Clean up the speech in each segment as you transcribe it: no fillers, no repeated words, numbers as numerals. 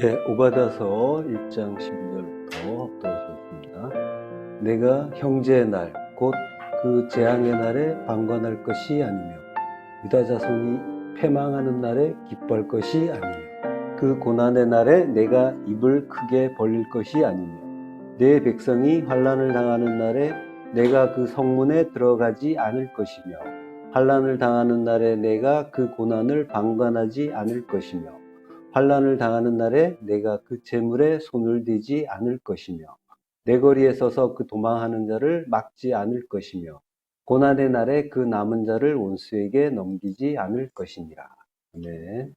예, 오바다서 1장 12절부터 합독하셨습니다. 내가 형제의 날, 곧 그 재앙의 날에 방관할 것이 아니며 유다 자손이 패망하는 날에 기뻐할 것이 아니며 그 고난의 날에 내가 입을 크게 벌릴 것이 아니며 내 백성이 환난을 당하는 날에 내가 그 성문에 들어가지 않을 것이며 환난을 당하는 날에 내가 그 고난을 방관하지 않을 것이며 환난을 당하는 날에 내가 그 재물에 손을 대지 않을 것이며 내 거리에 서서 그 도망하는 자를 막지 않을 것이며 고난의 날에 그 남은 자를 원수에게 넘기지 않을 것이니라. 네.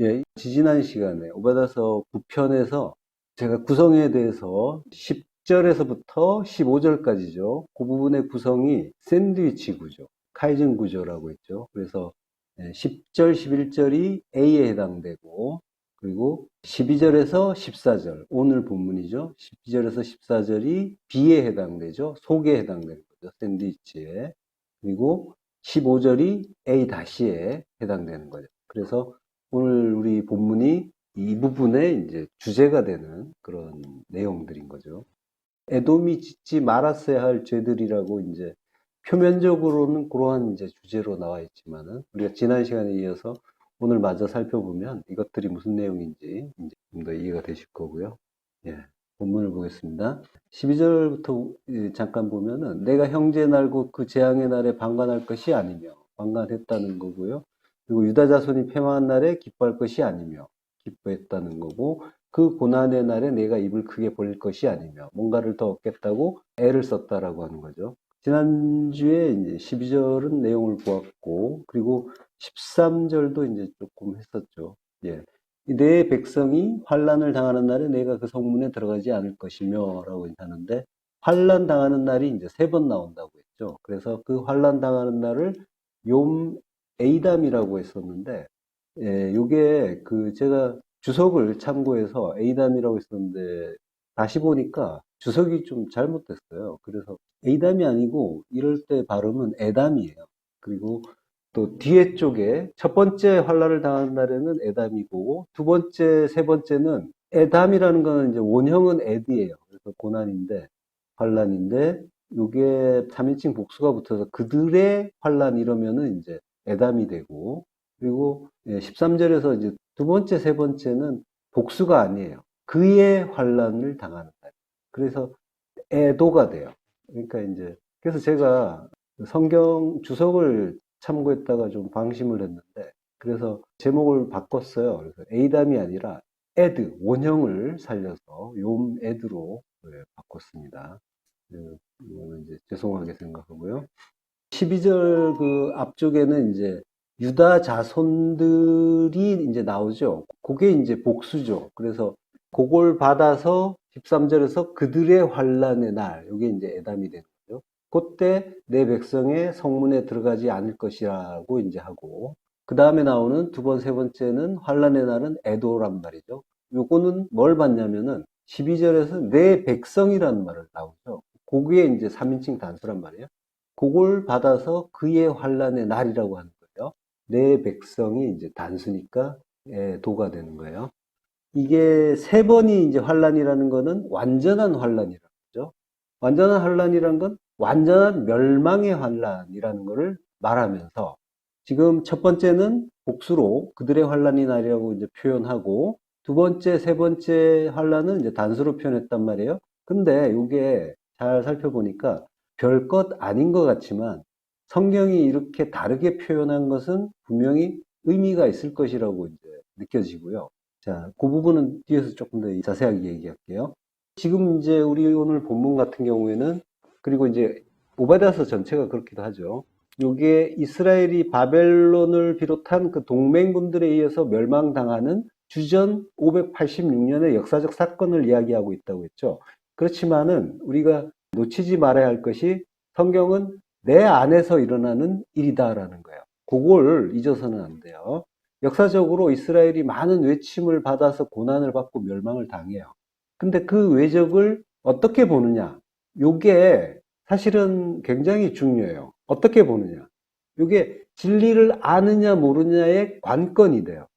예, 지지난 시간에 오바다서 9편에서 제가 구성에 대해서 10절에서부터 15절까지죠. 그 부분의 구성이 샌드위치 구조, 카이즌 구조라고 했죠. 그래서 10절, 11절이 A에 해당되고, 그리고 12절에서 14절, 오늘 본문이죠. 12절에서 14절이 B에 해당되죠. 속에 해당되는 거죠. 샌드위치에. 그리고 15절이 A-에 해당되는 거죠. 그래서 오늘 우리 본문이 이 부분의 이제 주제가 되는 그런 내용들인 거죠. 에돔이 짓지 말았어야 할 죄들이라고 이제 표면적으로는 그러한 이제 주제로 나와 있지만은 우리가 지난 시간에 이어서 오늘 마저 살펴보면 이것들이 무슨 내용인지 이제 좀 더 이해가 되실 거고요. 예. 본문을 보겠습니다. 12절부터 잠깐 보면은 내가 형제 날고 그 재앙의 날에 방관할 것이 아니며 방관했다는 거고요. 그리고 유다 자손이 패망한 날에 기뻐할 것이 아니며 기뻐했다는 거고 그 고난의 날에 내가 입을 크게 벌릴 것이 아니며 뭔가를 더 얻겠다고 애를 썼다라고 하는 거죠. 지난주에 이제 12절은 내용을 보았고 그리고 13절도 이제 조금 했었죠. 예. 내 백성이 환난을 당하는 날에 내가 그 성문에 들어가지 않을 것이며 라고 하는데 환난 당하는 날이 이제 3번 나온다고 했죠. 그래서 그 환난 당하는 날을 욤 에이담이라고 했었는데 요게 그 제가 주석을 참고해서 에이담이라고 했었는데 다시 보니까 주석이 좀 잘못됐어요. 그래서 에이담이 아니고 이럴 때 발음은 에담이에요. 그리고 또 뒤에 쪽에 첫 번째 환란을 당한 날에는 에담이고 두 번째, 세 번째는 에담이라는 거는 이제 원형은 에드예요. 그래서 고난인데 환란인데 요게 3인칭 복수가 붙어서 그들의 환란 이러면은 이제 에담이 되고 그리고 13절에서 이제 두 번째, 세 번째는 복수가 아니에요. 그의 환란을 당하는 날. 그래서 애도가 돼요. 그러니까 이제 그래서 제가 성경 주석을 참고했다가 좀 방심을 했는데 그래서 제목을 바꿨어요. 그래서 에이담이 아니라 에드 원형을 살려서 욤 에드로 바꿨습니다. 이거는 이제 죄송하게 생각하고요. 12절 그 앞쪽에는 이제 유다 자손들이 이제 나오죠. 그게 이제 복수죠. 그래서 그걸 받아서 13절에서 그들의 환란의 날, 이게 이제 에담이 되는 거죠. 그때 내 백성의 성문에 들어가지 않을 것이라고 이제 하고, 그 다음에 나오는 두 번, 세 번째는 환란의 날은 에도란 말이죠. 요거는 뭘 받냐면은 12절에서 내 백성이라는 말을 나오죠. 그게 이제 3인칭 단수란 말이에요. 그걸 받아서 그의 환란의 날이라고 하는 거예요. 내 백성이 이제 단수니까 도가 되는 거예요. 이게 3번이 이제 환란이라는 거는 완전한 환란이라는 거죠. 완전한 환란이라는 건 완전한 멸망의 환란이라는 것을 말하면서 지금 첫 번째는 복수로 그들의 환란이 날이라고 이제 표현하고 두 번째, 세 번째 환란은 이제 단수로 표현했단 말이에요. 근데 이게 잘 살펴보니까 별 것 아닌 것 같지만 성경이 이렇게 다르게 표현한 것은 분명히 의미가 있을 것이라고 이제 느껴지고요. 자, 그 부분은 뒤에서 조금 더 자세하게 얘기할게요. 지금 이제 우리 오늘 본문 같은 경우에는 그리고 이제 오바댜서 전체가 그렇기도 하죠. 요게 이스라엘이 바벨론을 비롯한 그 동맹군들에 의해서 멸망당하는 주전 586년의 역사적 사건을 이야기하고 있다고 했죠. 그렇지만은 우리가 놓치지 말아야 할 것이 성경은 내 안에서 일어나는 일이다라는 거예요. 그걸 잊어서는 안 돼요. 역사적으로 이스라엘이 많은 외침을 받아서 고난을 받고 멸망을 당해요. 근데 그 외적을 어떻게 보느냐? 요게 사실은 굉장히 중요해요. 어떻게 보느냐? 요게 진리를 아느냐 모르느냐의 관건이 돼요.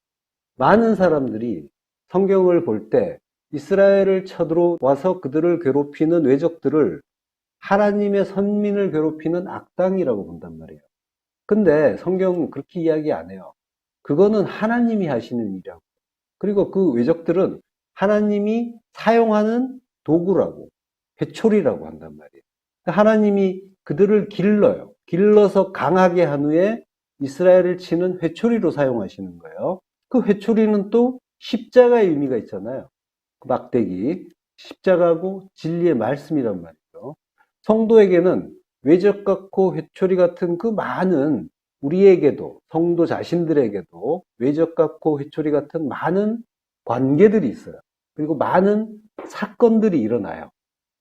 많은 사람들이 성경을 볼 때 이스라엘을 쳐들어와서 그들을 괴롭히는 외적들을 하나님의 선민을 괴롭히는 악당이라고 본단 말이에요. 근데 성경은 그렇게 이야기 안 해요. 그거는 하나님이 하시는 일이라고. 그리고 그 외적들은 하나님이 사용하는 도구라고, 회초리라고 한단 말이에요. 하나님이 그들을 길러요. 길러서 강하게 한 후에 이스라엘을 치는 회초리로 사용하시는 거예요. 그 회초리는 또 십자가의 의미가 있잖아요. 그 막대기, 십자가고 진리의 말씀이란 말이죠. 성도에게는 외적 같고 회초리 같은 그 많은, 우리에게도, 성도 자신들에게도 외적 같고 회초리 같은 많은 관계들이 있어요. 그리고 많은 사건들이 일어나요.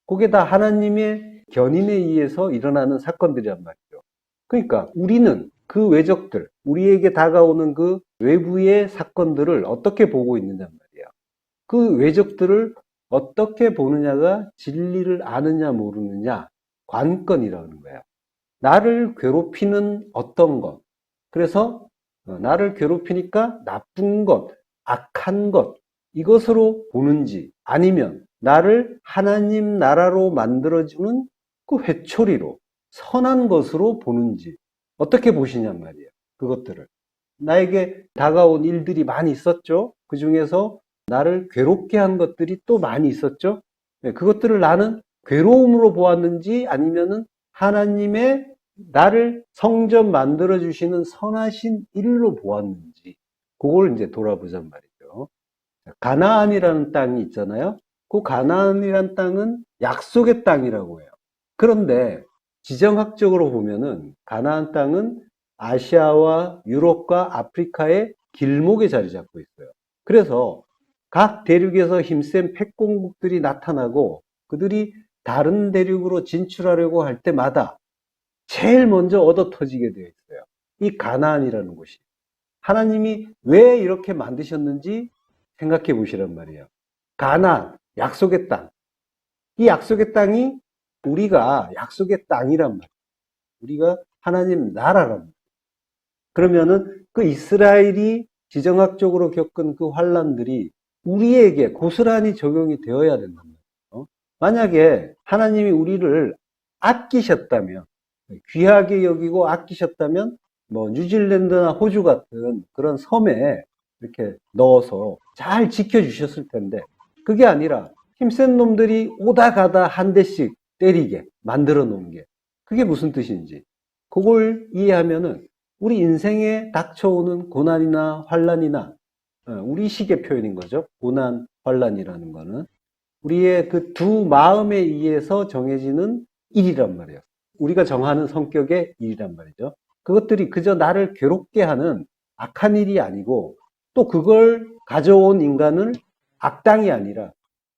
그게 다 하나님의 견인에 의해서 일어나는 사건들이란 말이죠. 그러니까 우리는 그 외적들, 우리에게 다가오는 그 외부의 사건들을 어떻게 보고 있느냐 말이에요. 그 외적들을 어떻게 보느냐가 진리를 아느냐 모르느냐 관건이라는 거예요. 나를 괴롭히는 어떤 것, 그래서 나를 괴롭히니까 나쁜 것, 악한 것, 이것으로 보는지, 아니면 나를 하나님 나라로 만들어주는 그 회초리로 선한 것으로 보는지 어떻게 보시냔 말이에요. 그것들을. 나에게 다가온 일들이 많이 있었죠. 그 중에서 나를 괴롭게 한 것들이 또 많이 있었죠. 그것들을 나는 괴로움으로 보았는지, 아니면은 하나님의 나를 성전 만들어 주시는 선하신 일로 보았는지, 그걸 이제 돌아보잔 말이죠. 가나안이라는 땅이 있잖아요. 그 가나안이라는 땅은 약속의 땅이라고 해요. 그런데 지정학적으로 보면은 가나안 땅은 아시아와 유럽과 아프리카의 길목에 자리 잡고 있어요. 그래서 각 대륙에서 힘센 패공국들이 나타나고 그들이 다른 대륙으로 진출하려고 할 때마다 제일 먼저 얻어 터지게 되어 있어요. 이 가나안이라는 곳이. 하나님이 왜 이렇게 만드셨는지 생각해 보시란 말이에요. 가나안, 약속의 땅. 이 약속의 땅이 우리가 약속의 땅이란 말이에요. 우리가 하나님 나라란 말이에요. 그러면은 그 이스라엘이 지정학적으로 겪은 그 환란들이 우리에게 고스란히 적용이 되어야 된단 말이에요. 만약에 하나님이 우리를 아끼셨다면, 귀하게 여기고 아끼셨다면, 뭐 뉴질랜드나 호주 같은 그런 섬에 이렇게 넣어서 잘 지켜주셨을 텐데, 그게 아니라 힘센 놈들이 오다 가다 한 대씩 때리게 만들어 놓은 게, 그게 무슨 뜻인지 그걸 이해하면은 우리 인생에 닥쳐오는 고난이나 환란이나, 우리식의 표현인 거죠. 고난, 환란이라는 거는 우리의 그 두 마음에 의해서 정해지는 일이란 말이에요. 우리가 정하는 성격의 일이란 말이죠. 그것들이 그저 나를 괴롭게 하는 악한 일이 아니고, 또 그걸 가져온 인간은 악당이 아니라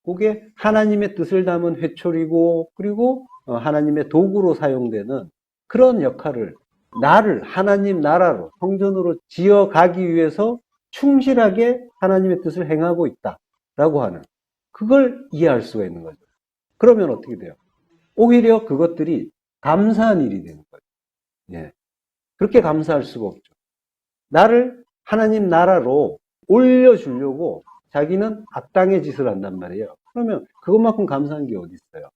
그게 하나님의 뜻을 담은 회초리고, 그리고 하나님의 도구로 사용되는 그런 역할을, 나를 하나님 나라로, 성전으로 지어가기 위해서 충실하게 하나님의 뜻을 행하고 있다라고 하는, 그걸 이해할 수가 있는 거죠. 그러면 어떻게 돼요? 오히려 그것들이 감사한 일이 되는 거죠. 예. 그렇게 감사할 수가 없죠. 나를 하나님 나라로 올려주려고 자기는 악당의 짓을 한단 말이에요. 그러면 그것만큼 감사한 게 어디 있어요?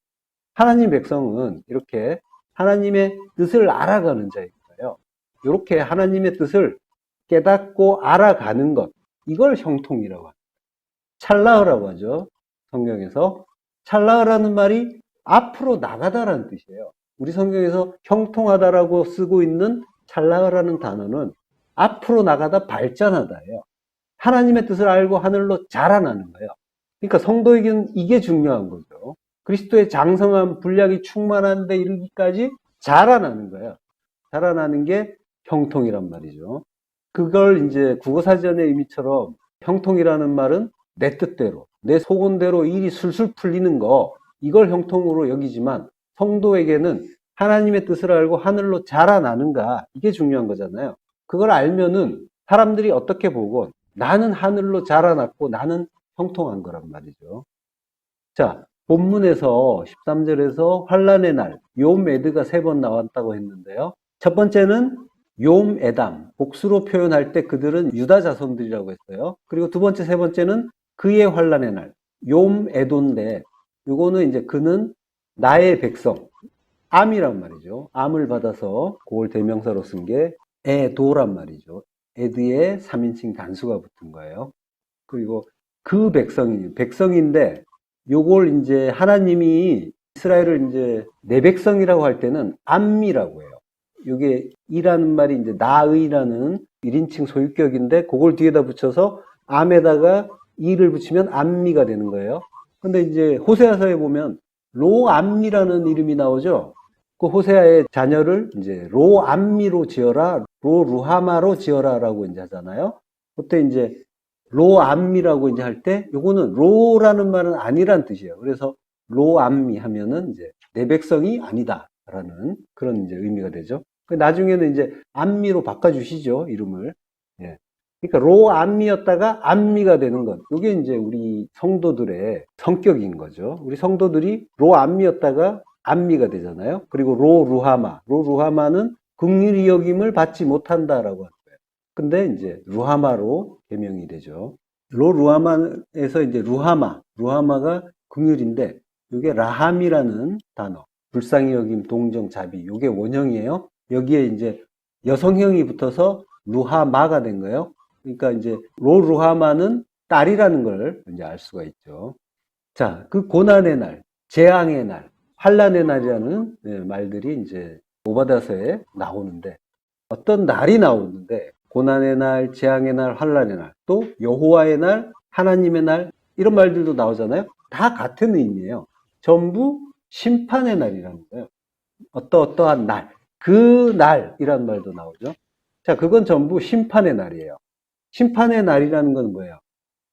하나님 백성은 이렇게 하나님의 뜻을 알아가는 자이거예요. 이렇게 하나님의 뜻을 깨닫고 알아가는 것, 이걸 형통이라고 합니다. 찰나으라고 하죠. 성경에서. 찰나으라는 말이 앞으로 나가다라는 뜻이에요. 우리 성경에서 형통하다라고 쓰고 있는 찰나으라는 단어는 앞으로 나가다 발전하다예요. 하나님의 뜻을 알고 하늘로 자라나는 거예요. 그러니까 성도에게는 이게 중요한 거죠. 그리스도의 장성한 분량이 충만한 데 이르기까지 자라나는 거예요. 자라나는 게 형통이란 말이죠. 그걸 이제 국어사전의 의미처럼 형통이라는 말은 내 뜻대로, 내 소원대로 일이 술술 풀리는 거, 이걸 형통으로 여기지만 성도에게는 하나님의 뜻을 알고 하늘로 자라나는가, 이게 중요한 거잖아요. 그걸 알면은 사람들이 어떻게 보건 나는 하늘로 자라났고 나는 형통한 거란 말이죠. 자, 본문에서 13절에서 환란의 날, 욤에드가 3번 나왔다고 했는데요. 첫 번째는 욤에담, 복수로 표현할 때 그들은 유다 자손들이라고 했어요. 그리고 두 번째, 세 번째는 그의 환란의 날. 욤 에도인데, 요거는 이제 그는 나의 백성. 암이란 말이죠. 암을 받아서 그걸 대명사로 쓴 게 에도란 말이죠. 에드에 3인칭 단수가 붙은 거예요. 그리고 그 백성인데, 요걸 이제 하나님이 이스라엘을 이제 내 백성이라고 할 때는 암미라고 해요. 이게 이라는 말이 이제 나의라는 1인칭 소유격인데, 그걸 뒤에다 붙여서 암에다가 이를 붙이면 암미가 되는 거예요. 근데 이제 호세아서에 보면 로암미라는 이름이 나오죠. 그 호세아의 자녀를 이제 로암미로 지어라, 로루하마로 지어라라고 이제 하잖아요. 그때 이제 로암미라고 이제 할 때, 요거는 로라는 말은 아니란 뜻이에요. 그래서 로암미 하면은 이제 내 백성이 아니다라는 그런 이제 의미가 되죠. 나중에는 이제 암미로 바꿔주시죠, 이름을. 예. 그러니까 로암미였다가 암미가 되는 것. 이게 이제 우리 성도들의 성격인 거죠. 우리 성도들이 로암미였다가 암미가 되잖아요. 그리고 로루하마는 긍휼히 여김을 받지 못한다라고 하는 거예요. 근데 이제 루하마로 개명이 되죠. 로루하마에서 이제 루하마가 긍휼인데, 이게 라함이라는 단어, 불쌍히 여김, 동정, 자비, 이게 원형이에요. 여기에 이제 여성형이 붙어서 루하마가 된 거예요. 그러니까 이제 로루하마는 딸이라는 걸 이제 알 수가 있죠. 자, 그 고난의 날, 재앙의 날, 환란의 날이라는 말들이 이제 오바다서에 나오는데, 어떤 날이 나오는데, 고난의 날, 재앙의 날, 환란의 날, 또 여호와의 날, 하나님의 날, 이런 말들도 나오잖아요. 다 같은 의미예요. 전부 심판의 날이라는 거예요. 어떠한 날, 그 날이라는 말도 나오죠. 자, 그건 전부 심판의 날이에요. 심판의 날이라는 건 뭐예요?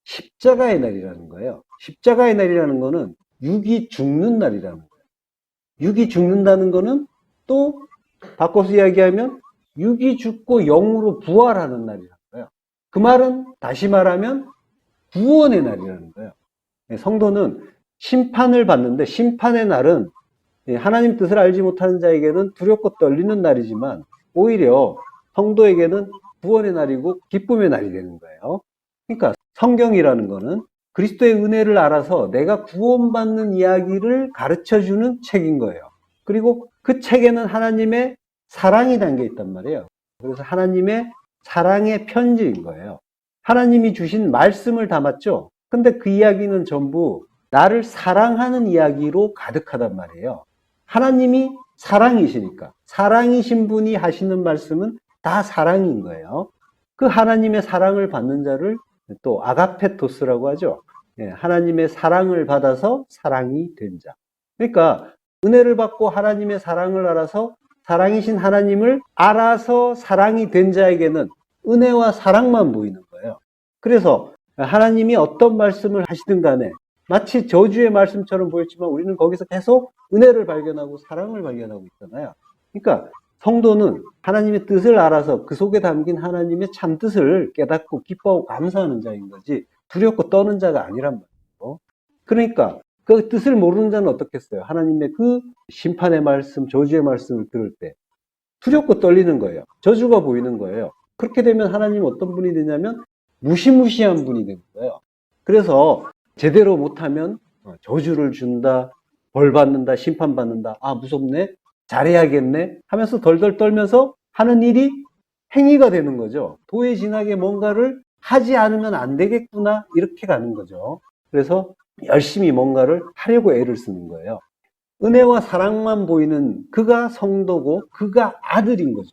십자가의 날이라는 거예요. 십자가의 날이라는 거는 육이 죽는 날이라는 거예요. 육이 죽는다는 거는 또 바꿔서 이야기하면 육이 죽고 영으로 부활하는 날이라는 거예요. 그 말은 다시 말하면 구원의 날이라는 거예요. 성도는 심판을 받는데, 심판의 날은 하나님 뜻을 알지 못하는 자에게는 두렵고 떨리는 날이지만, 오히려 성도에게는 구원의 날이고 기쁨의 날이 되는 거예요. 그러니까 성경이라는 거는 그리스도의 은혜를 알아서 내가 구원받는 이야기를 가르쳐주는 책인 거예요. 그리고 그 책에는 하나님의 사랑이 담겨 있단 말이에요. 그래서 하나님의 사랑의 편지인 거예요. 하나님이 주신 말씀을 담았죠. 근데 그 이야기는 전부 나를 사랑하는 이야기로 가득하단 말이에요. 하나님이 사랑이시니까, 사랑이신 분이 하시는 말씀은 다 사랑인 거예요. 그 하나님의 사랑을 받는 자를 또 아가페토스라고 하죠. 하나님의 사랑을 받아서 사랑이 된 자. 그러니까 은혜를 받고 하나님의 사랑을 알아서 사랑이신 하나님을 알아서 사랑이 된 자에게는 은혜와 사랑만 보이는 거예요. 그래서 하나님이 어떤 말씀을 하시든 간에 마치 저주의 말씀처럼 보였지만, 우리는 거기서 계속 은혜를 발견하고 사랑을 발견하고 있잖아요. 그러니까 성도는 하나님의 뜻을 알아서 그 속에 담긴 하나님의 참 뜻을 깨닫고 기뻐하고 감사하는 자인 거지, 두렵고 떠는 자가 아니란 말이에요. 그러니까 그 뜻을 모르는 자는 어떻겠어요? 하나님의 그 심판의 말씀, 저주의 말씀을 들을 때 두렵고 떨리는 거예요. 저주가 보이는 거예요. 그렇게 되면 하나님 어떤 분이 되냐면 무시무시한 분이 되는 거예요. 그래서 제대로 못하면 저주를 준다, 벌 받는다, 심판받는다, 아 무섭네, 잘해야겠네 하면서 덜덜 떨면서 하는 일이 행위가 되는 거죠. 도회진하게 뭔가를 하지 않으면 안 되겠구나, 이렇게 가는 거죠. 그래서 열심히 뭔가를 하려고 애를 쓰는 거예요. 은혜와 사랑만 보이는 그가 성도고 그가 아들인 거죠.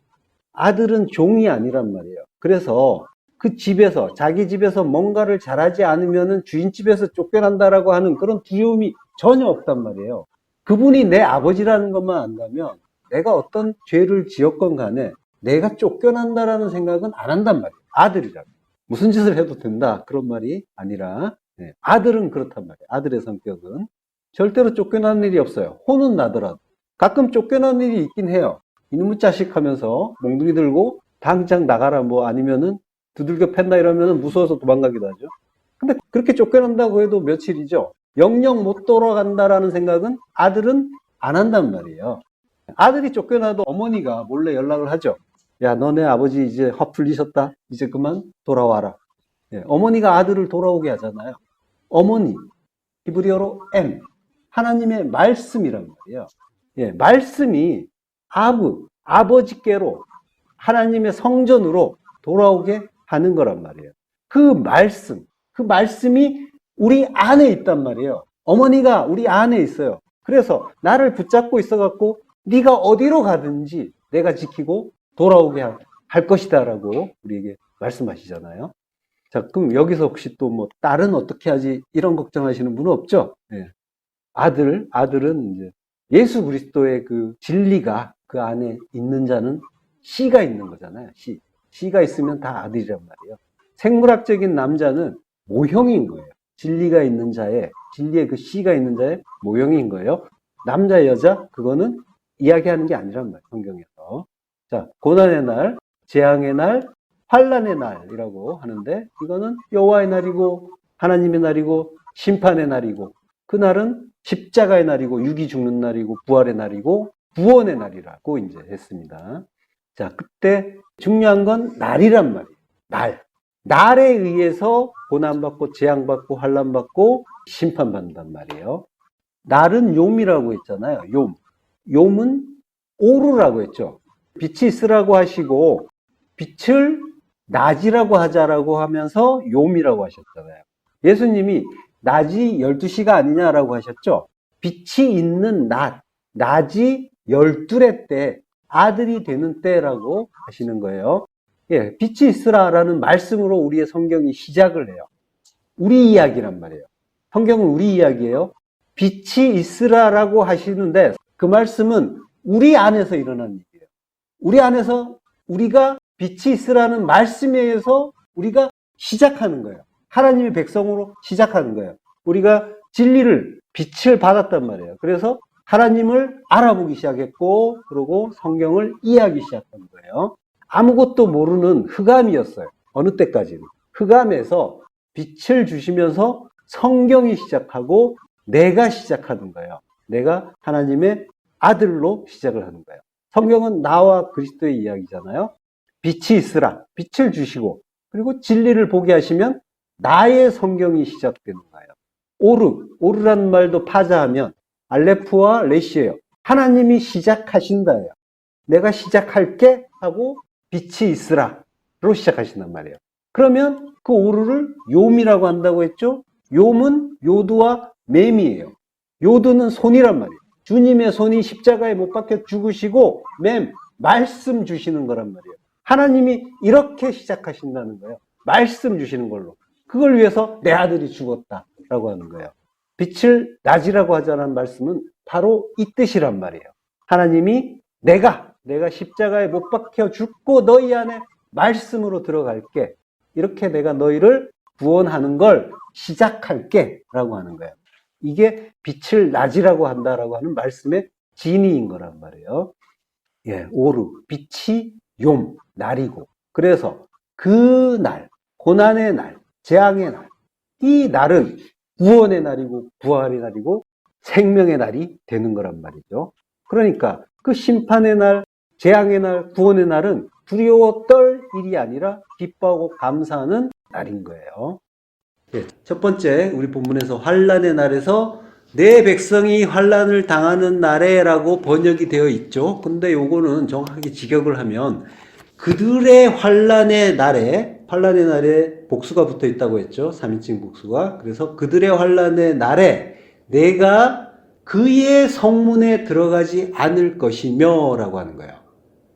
아들은 종이 아니란 말이에요. 그래서 그 집에서, 자기 집에서 뭔가를 잘하지 않으면 주인집에서 쫓겨난다라고 하는 그런 두려움이 전혀 없단 말이에요. 그분이 내 아버지라는 것만 안다면 내가 어떤 죄를 지었건 간에 내가 쫓겨난다라는 생각은 안 한단 말이에요. 아들이라고. 무슨 짓을 해도 된다, 그런 말이 아니라, 아들은 그렇단 말이에요. 아들의 성격은 절대로 쫓겨나는 일이 없어요. 혼은 나더라도. 가끔 쫓겨나는 일이 있긴 해요. 이놈의 자식 하면서 몽둥이 들고 당장 나가라, 뭐 아니면은 두들겨 팼나 이러면은 무서워서 도망가기도 하죠. 근데 그렇게 쫓겨난다고 해도 며칠이죠. 영영 못 돌아간다라는 생각은 아들은 안 한단 말이에요. 아들이 쫓겨나도 어머니가 몰래 연락을 하죠. 야, 너네 아버지 이제 화 풀리셨다. 이제 그만 돌아와라. 어머니가 아들을 돌아오게 하잖아요. 어머니, 히브리어로 M, 하나님의 말씀이란 말이에요. 예, 말씀이 아버지께로 하나님의 성전으로 돌아오게 하는 거란 말이에요. 그 말씀이 우리 안에 있단 말이에요. 어머니가 우리 안에 있어요. 그래서 나를 붙잡고 있어갖고 네가 어디로 가든지 내가 지키고 돌아오게 할 것이다 라고 우리에게 말씀하시잖아요. 자, 그럼 여기서 혹시 또 뭐 딸은 어떻게 하지 이런 걱정하시는 분은 없죠? 예. 아들은 이제 예수 그리스도의 그 진리가 그 안에 있는 자는 씨가 있는 거잖아요. 씨가 있으면 다 아들이란 말이에요. 생물학적인 남자는 모형인 거예요. 진리가 있는 자의, 진리의 그 씨가 있는 자의 모형인 거예요. 남자, 여자, 그거는 이야기하는 게 아니란 말이에요. 성경에서. 자, 고난의 날, 재앙의 날, 환난의 날이라고 하는데, 이거는 여호와의 날이고, 하나님의 날이고, 심판의 날이고, 그날은 십자가의 날이고, 육이 죽는 날이고, 부활의 날이고, 구원의 날이라고 이제 했습니다. 자, 그때 중요한 건 날이란 말이에요. 날에 의해서 고난받고 재앙받고 환난받고 심판받는단 말이에요. 날은 욤이라고 했잖아요. 욤은 오르라고 했죠. 빛이 있으라고 하시고 빛을 낮이라고 하자라고 하면서 욤이라고 하셨잖아요. 예수님이 낮이 12시가 아니냐라고 하셨죠. 빛이 있는 낮이 12의 때, 아들이 되는 때라고 하시는 거예요. 예, 빛이 있으라라는 말씀으로 우리의 성경이 시작을 해요. 우리 이야기란 말이에요. 성경은 우리 이야기예요. 빛이 있으라라고 하시는데 그 말씀은 우리 안에서 일어난 일이에요. 우리 안에서 우리가 빛이 있으라는 말씀에 의해서 우리가 시작하는 거예요. 하나님의 백성으로 시작하는 거예요. 우리가 진리를, 빛을 받았단 말이에요. 그래서 하나님을 알아보기 시작했고, 그리고 성경을 이해하기 시작한 거예요. 아무것도 모르는 흑암이었어요. 어느 때까지는. 흑암에서 빛을 주시면서 성경이 시작하고 내가 시작하는 거예요. 내가 하나님의 아들로 시작을 하는 거예요. 성경은 나와 그리스도의 이야기잖아요. 빛이 있으라. 빛을 주시고 그리고 진리를 보게 하시면 나의 성경이 시작되는 거예요. 오르라는 말도 파자하면 알레프와 레시예요. 하나님이 시작하신다예요. 내가 시작할게 하고 빛이 있으라로 시작하신단 말이에요. 그러면 그 오르를 욤이라고 한다고 했죠. 욤은 요두와 맴이에요. 요두는 손이란 말이에요. 주님의 손이 십자가에 못 박혀 죽으시고 맴, 말씀 주시는 거란 말이에요. 하나님이 이렇게 시작하신다는 거예요. 말씀 주시는 걸로. 그걸 위해서 내 아들이 죽었다라고 하는 거예요. 빛을 낮이라고 하자는 말씀은 바로 이 뜻이란 말이에요. 하나님이 내가 십자가에 못 박혀 죽고 너희 안에 말씀으로 들어갈게. 이렇게 내가 너희를 구원하는 걸 시작할게 라고 하는 거예요. 이게 빛을 낮이라고 한다라고 하는 말씀의 진의인 거란 말이에요. 예, 오르, 빛이 욤, 날이고. 그래서 그 날, 고난의 날, 재앙의 날, 이 날은 구원의 날이고 부활의 날이고 생명의 날이 되는 거란 말이죠. 그러니까 그 심판의 날, 재앙의 날, 구원의 날은 두려워 떨 일이 아니라 기뻐하고 감사하는 날인 거예요. 네, 첫 번째 우리 본문에서 환난의 날에서 내 백성이 환난을 당하는 날에라고 번역이 되어 있죠. 근데 요거는 정확하게 직역을 하면 그들의 환난의 날에 복수가 붙어 있다고 했죠. 3인칭 복수가. 그래서 그들의 환난의 날에 내가 그의 성문에 들어가지 않을 것이며 라고 하는 거예요.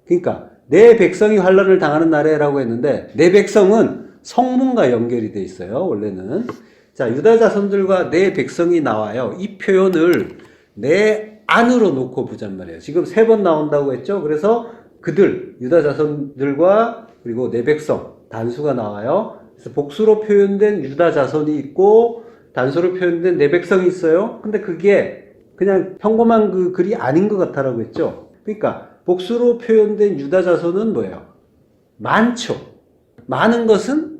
그러니까 내 백성이 환난을 당하는 날에라고 했는데 내 백성은 성문과 연결이 돼 있어요. 원래는. 자, 유다 자손들과 내 백성이 나와요. 이 표현을 내 안으로 놓고 보잔 말이에요. 지금 3번 나온다고 했죠. 그래서 그들, 유다 자손들과 그리고 내 백성, 단수가 나와요. 그래서 복수로 표현된 유다 자손이 있고 단수로 표현된 내 백성이 있어요. 근데 그게 그냥 평범한 그 글이 아닌 것 같다라고 했죠. 그러니까 복수로 표현된 유다 자손은 뭐예요? 많죠. 많은 것은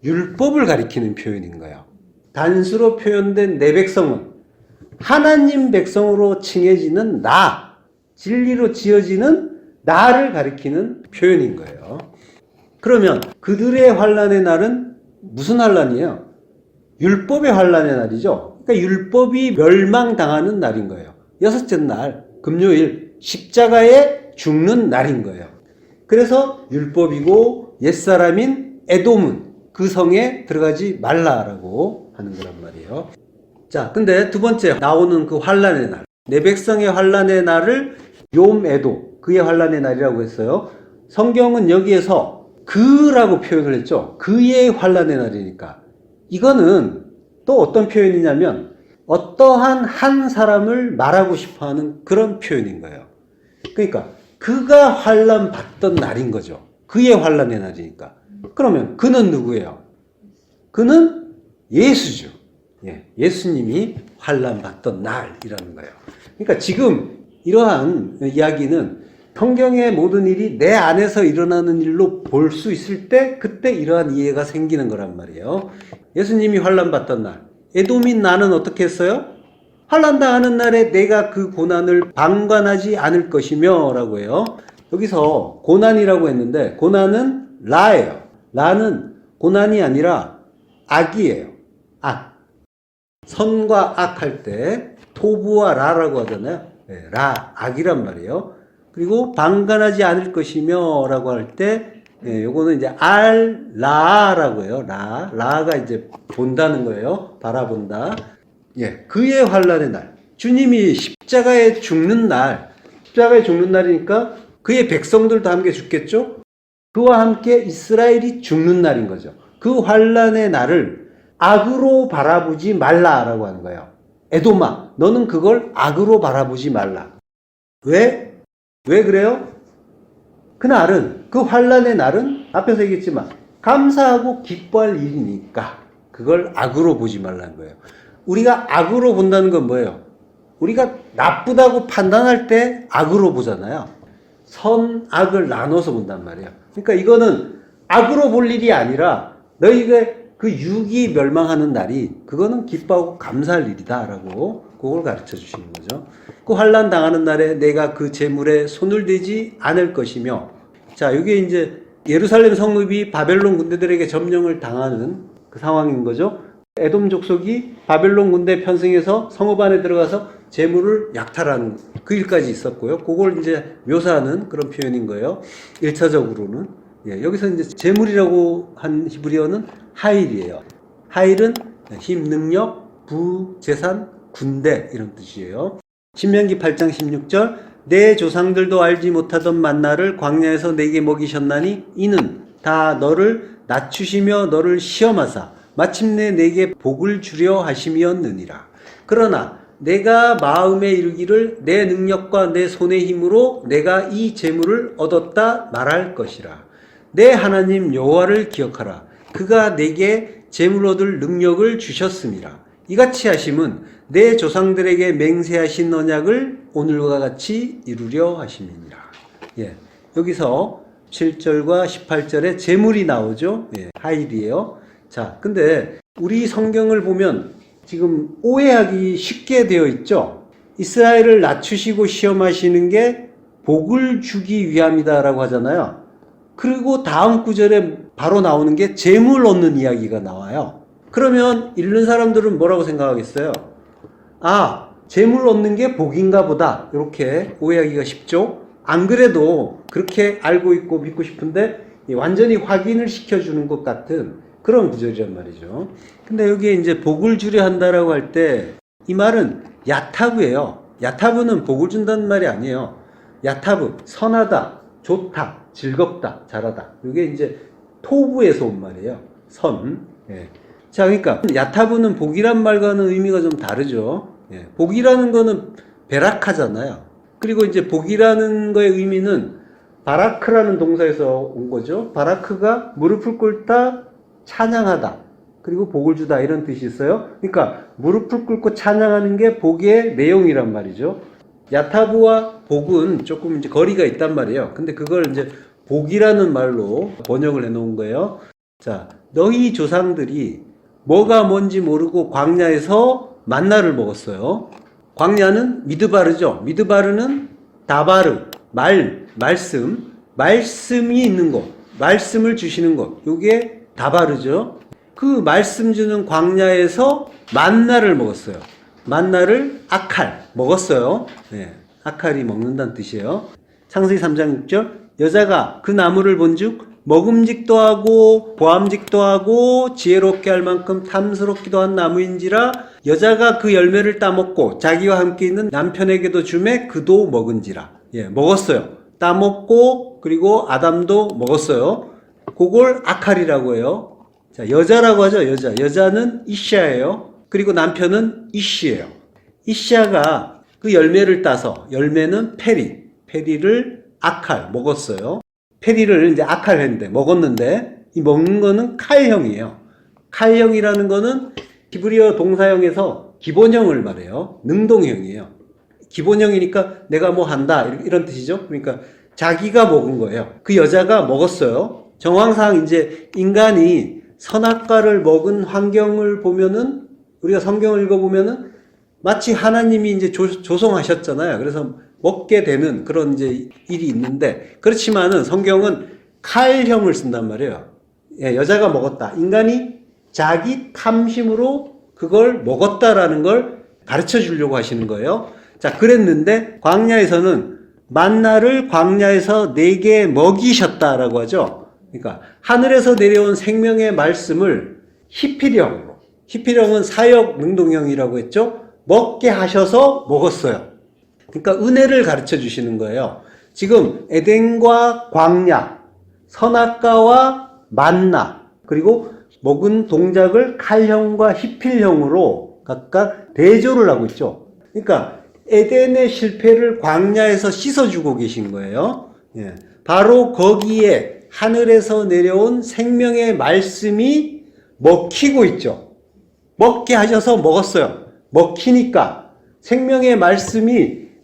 율법을 가리키는 표현인 거예요. 단수로 표현된 내 백성은 하나님 백성으로 칭해지는 나, 진리로 지어지는 나를 가리키는 표현인 거예요. 그러면 그들의 환난의 날은 무슨 환난이에요? 율법의 환란의 날이죠. 그러니까 율법이 멸망당하는 날인 거예요. 여섯째 날, 금요일, 십자가에 죽는 날인 거예요. 그래서 율법이고 옛사람인 에돔은 그 성에 들어가지 말라라고 하는 거란 말이에요. 자, 근데 두 번째 나오는 그 환란의 날, 내 백성의 환란의 날을 욤 에돔, 그의 환란의 날이라고 했어요. 성경은 여기에서 그라고 표현을 했죠. 그의 환란의 날이니까. 이거는 또 어떤 표현이냐면 어떠한 한 사람을 말하고 싶어하는 그런 표현인 거예요. 그러니까 그가 환란 받던 날인 거죠. 그의 환란의 날이니까. 그러면 그는 누구예요? 그는 예수죠. 예수님이 환란 받던 날이라는 거예요. 그러니까 지금 이러한 이야기는 성경의 모든 일이 내 안에서 일어나는 일로 볼 수 있을 때 그때 이러한 이해가 생기는 거란 말이에요. 예수님이 환란 받던 날, 에돔인 나는 어떻게 했어요? 환난 당하는 날에 내가 그 고난을 방관하지 않을 것이며 라고 해요. 여기서 고난이라고 했는데 고난은 라예요. 라는 고난이 아니라 악이에요. 악. 선과 악 할 때 토부와 라라고 하잖아요. 라, 악이란 말이에요. 그리고 방관하지 않을 것이며 라고 할 때 요거는 이제 라라고 해요. 라가 이제 본다는 거예요. 바라본다. 그의 환란의 날. 주님이 십자가에 죽는 날. 십자가에 죽는 날이니까 그의 백성들도 함께 죽겠죠? 그와 함께 이스라엘이 죽는 날인 거죠. 그 환란의 날을 악으로 바라보지 말라라고 하는 거예요. 에돔아, 너는 그걸 악으로 바라보지 말라. 왜 그래요? 그날은, 그 환란의 날은 앞에서 얘기했지만 감사하고 기뻐할 일이니까 그걸 악으로 보지 말라는 거예요. 우리가 악으로 본다는 건 뭐예요? 우리가 나쁘다고 판단할 때 악으로 보잖아요. 선, 악을 나눠서 본단 말이에요. 그러니까 이거는 악으로 볼 일이 아니라 너희가 그 육이 멸망하는 날이 그거는 기뻐하고 감사할 일이다라고 그걸 가르쳐 주시는 거죠. 그 환난 당하는 날에 내가 그 재물에 손을 대지 않을 것이며, 자, 이게 이제 예루살렘 성읍이 바벨론 군대들에게 점령을 당하는 그 상황인 거죠. 에돔 족속이 바벨론 군대 편승해서 성읍 안에 들어가서 재물을 약탈하는 그 일까지 있었고요. 그걸 이제 묘사하는 그런 표현인 거예요. 1차적으로는. 여기서 이제 재물이라고 한 히브리어는 하일이에요. 하일은 힘, 능력, 부, 재산, 군대 이런 뜻이에요. 신명기 8장 16절 내 조상들도 알지 못하던 만나를 광야에서 내게 먹이셨나니 이는 다 너를 낮추시며 너를 시험하사 마침내 내게 복을 주려 하심이었느니라. 그러나 내가 마음에 이르기를 내 능력과 내 손의 힘으로 내가 이 재물을 얻었다 말할 것이라. 내 하나님 여호와를 기억하라. 그가 내게 재물 얻을 능력을 주셨음이라. 이같이 하심은 내 조상들에게 맹세하신 언약을 오늘과 같이 이루려 하심이니라. 여기서 7절과 18절에 재물이 나오죠. 하일이에요. 자, 근데 우리 성경을 보면 지금 오해하기 쉽게 되어 있죠. 이스라엘을 낮추시고 시험하시는 게 복을 주기 위함이다라고 하잖아요. 그리고 다음 구절에 바로 나오는 게 재물 얻는 이야기가 나와요. 그러면 읽는 사람들은 뭐라고 생각하겠어요? 아, 재물 얻는 게 복인가 보다. 이렇게 오해하기가 쉽죠? 안 그래도 그렇게 알고 있고 믿고 싶은데 완전히 확인을 시켜주는 것 같은 그런 구절이란 말이죠. 근데 여기에 이제 복을 주려 한다라고 할 때 이 말은 야타브예요. 야타브는 복을 준다는 말이 아니에요. 야타브, 선하다, 좋다, 즐겁다, 잘하다. 이게 이제 토부에서 온 말이에요. 선. 자, 그러니까 야타브는 복이란 말과는 의미가 좀 다르죠. 복이라는 거는 베라카잖아요. 그리고 이제 복이라는 거의 의미는 바라크라는 동사에서 온 거죠. 바라크가 무릎을 꿇다, 찬양하다, 그리고 복을 주다 이런 뜻이 있어요. 그러니까 무릎을 꿇고 찬양하는 게 복의 내용이란 말이죠. 야타브와 복은 조금 이제 거리가 있단 말이에요. 근데 그걸 이제 복이라는 말로 번역을 해놓은 거예요. 자, 너희 조상들이 뭐가 뭔지 모르고 광야에서 만나를 먹었어요. 광야는 미드바르죠. 미드바르는 다바르, 말씀이 있는 곳, 말씀을 주시는 곳. 요게 다바르죠. 그 말씀 주는 광야에서 만나를 먹었어요. 만나를 아칼 먹었어요. 네, 아칼이 먹는다는 뜻이에요. 창세기 3장 6절 여자가 그 나무를 본즉 먹음직도 하고 보암직도 하고 지혜롭게 할 만큼 탐스럽기도 한 나무인지라 여자가 그 열매를 따먹고 자기와 함께 있는 남편에게도 주매 그도 먹은지라. 예, 먹었어요. 따먹고 그리고 아담도 먹었어요. 그걸 아칼이라고 해요. 자, 여자라고 하죠. 여자는 이샤예요. 그리고 남편은 이시예요. 이샤가 그 열매를 따서 열매는 페리를 아칼 먹었어요. 페리를 이제 아칼 했는데 먹었는데 이 먹는 거는 칼형이에요. 칼형이라는 거는 히브리어 동사형에서 기본형을 말해요. 능동형이에요. 기본형이니까 내가 뭐 한다 이런 뜻이죠. 그러니까 자기가 먹은 거예요. 그 여자가 먹었어요. 정황상 이제 인간이 선악과를 먹은 환경을 보면은 우리가 성경을 읽어보면은 마치 하나님이 이제 조성하셨잖아요. 그래서 먹게 되는 그런 이제 일이 있는데 그렇지만은 성경은 칼형을 쓴단 말이에요. 예, 여자가 먹었다. 인간이 자기 탐심으로 그걸 먹었다라는 걸 가르쳐 주려고 하시는 거예요. 자, 그랬는데 광야에서는 만나를 광야에서 내게 먹이셨다라고 하죠. 그러니까 하늘에서 내려온 생명의 말씀을 히필형은 사역 능동형이라고 했죠. 먹게 하셔서 먹었어요. 그러니까 은혜를 가르쳐 주시는 거예요. 지금 에덴과 광야, 선악과와 만나, 그리고 먹은 동작을 칼형과 히필형으로 각각 대조를 하고 있죠. 그러니까 에덴의 실패를 광야에서 씻어주고 계신 거예요. 예. 바로 거기에 하늘에서 내려온 생명의 말씀이 먹히고 있죠. 먹게 하셔서 먹었어요. 먹히니까 생명의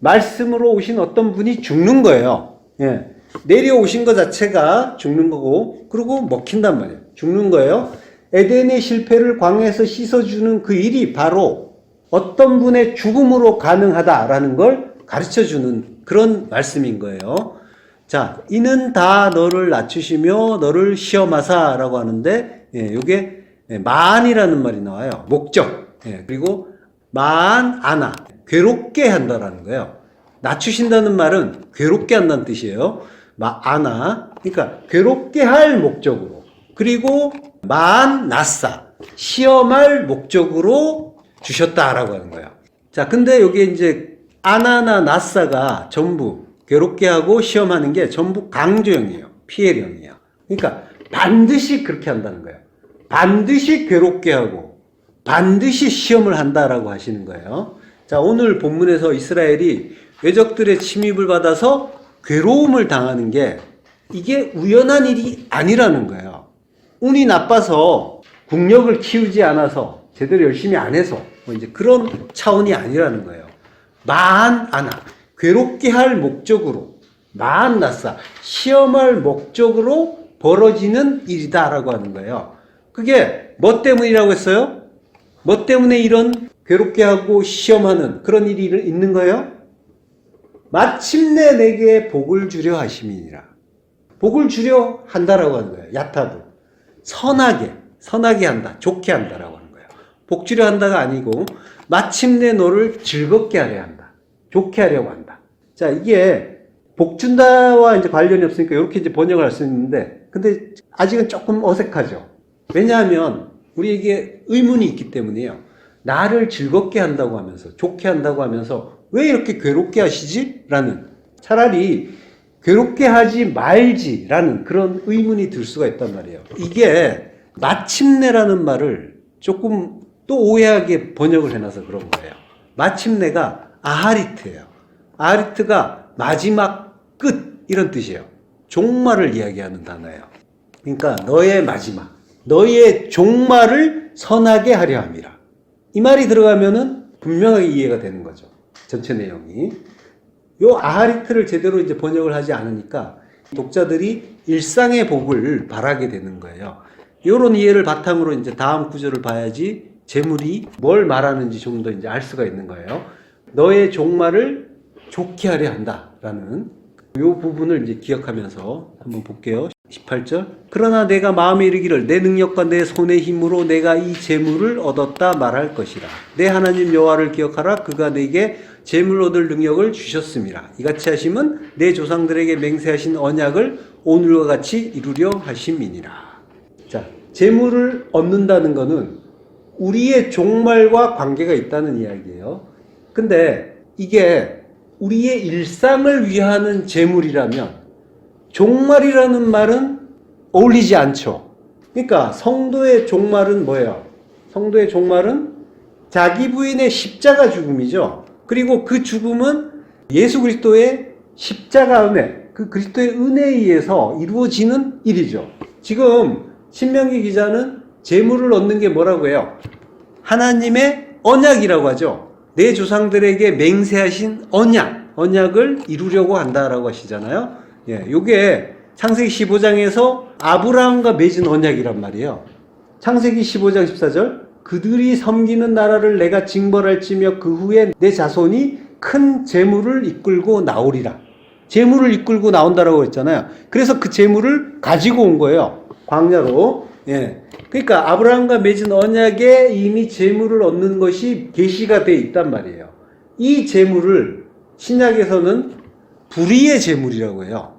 말씀으로 오신 어떤 분이 죽는 거예요. 예. 내려오신 것 자체가 죽는 거고, 그리고 먹힌단 말이에요. 죽는 거예요. 에덴의 실패를 광야에서 씻어주는 그 일이 바로 어떤 분의 죽음으로 가능하다라는 걸 가르쳐 주는 그런 말씀인 거예요. 자, 이는 다 너를 낮추시며 너를 시험하사라고 하는데, 예, 요게 만이라는 말이 나와요. 목적. 예, 그리고 아나. 괴롭게 한다라는 거예요. 낮추신다는 말은 괴롭게 한다는 뜻이에요. 아나. 그러니까 괴롭게 할 목적으로. 그리고 나사. 시험할 목적으로 주셨다라고 하는 거예요. 자, 근데 여기 이제 아나나 나사가 전부 괴롭게 하고 시험하는 게 전부 강조형이에요. 피해령이에요. 그러니까 반드시 그렇게 한다는 거예요. 반드시 괴롭게 하고 반드시 시험을 한다라고 하시는 거예요. 자, 오늘 본문에서 이스라엘이 외적들의 침입을 받아서 괴로움을 당하는 게 이게 우연한 일이 아니라는 거예요. 운이 나빠서 국력을 키우지 않아서 제대로 열심히 안 해서 뭐 이제 그런 차원이 아니라는 거예요. 아나. 괴롭게 할 목적으로 나사. 시험할 목적으로 벌어지는 일이다라고 하는 거예요. 그게 뭐 때문이라고 했어요? 뭐 때문에 이런 괴롭게 하고 시험하는 그런 일이 있는 거예요? 마침내 내게 복을 주려 하심이니라. 복을 주려 한다라고 하는 거예요. 야타도. 선하게 한다. 좋게 한다라고 하는 거예요. 복 주려 한다가 아니고 마침내 너를 즐겁게 하려 한다. 좋게 하려고 한다. 자, 이게 복 준다와 이제 관련이 없으니까 이렇게 이제 번역을 할 수 있는데 근데 아직은 조금 어색하죠. 왜냐하면 우리에게 의문이 있기 때문이에요. 나를 즐겁게 한다고 하면서 좋게 한다고 하면서 왜 이렇게 괴롭게 하시지? 라는 차라리 괴롭게 하지 말지라는 그런 의문이 들 수가 있단 말이에요. 이게 마침내라는 말을 조금 또 오해하게 번역을 해놔서 그런 거예요. 마침내가 아하리트예요. 아하리트가 마지막 끝 이런 뜻이에요. 종말을 이야기하는 단어예요. 그러니까 너의 마지막, 너의 종말을 선하게 하려 함이라. 이 말이 들어가면은 분명하게 이해가 되는 거죠. 전체 내용이. 요 아하리트를 제대로 이제 번역을 하지 않으니까 독자들이 일상의 복을 바라게 되는 거예요. 요런 이해를 바탕으로 이제 다음 구절을 봐야지 재물이 뭘 말하는지 좀 더 이제 알 수가 있는 거예요. 너의 종말을 좋게 하려 한다라는 요 부분을 이제 기억하면서 한번 볼게요. 18절. 그러나 내가 마음에 이르기를 내 능력과 내 손의 힘으로 내가 이 재물을 얻었다 말할 것이라. 내 하나님 여호와를 기억하라. 그가 내게 재물 얻을 능력을 주셨음이라. 이같이 하심은 내 조상들에게 맹세하신 언약을 오늘과 같이 이루려 하심이니라. 자, 재물을 얻는다는 것은 우리의 종말과 관계가 있다는 이야기예요. 근데 이게 우리의 일상을 위하는 재물이라면 종말이라는 말은 어울리지 않죠. 그러니까 성도의 종말은 뭐예요? 성도의 종말은 자기 부인의 십자가 죽음이죠. 그리고 그 죽음은 예수 그리스도의 십자가 은혜, 그 그리스도의 은혜에 의해서 이루어지는 일이죠. 지금 신명기 기자는 재물을 얻는 게 뭐라고 해요? 하나님의 언약이라고 하죠. 내 조상들에게 맹세하신 언약을 이루려고 한다라고 하시잖아요. 예, 요게 창세기 15장에서 아브라함과 맺은 언약이란 말이에요. 창세기 15장 14절. 그들이 섬기는 나라를 내가 징벌할지며 그 후에 내 자손이 큰 재물을 이끌고 나오리라. 재물을 이끌고 나온다라고 했잖아요. 그래서 그 재물을 가지고 온 거예요. 광야로. 예. 그러니까 아브라함과 맺은 언약에 이미 재물을 얻는 것이 계시가 되어 있단 말이에요. 이 재물을 신약에서는 불의의 재물이라고 해요.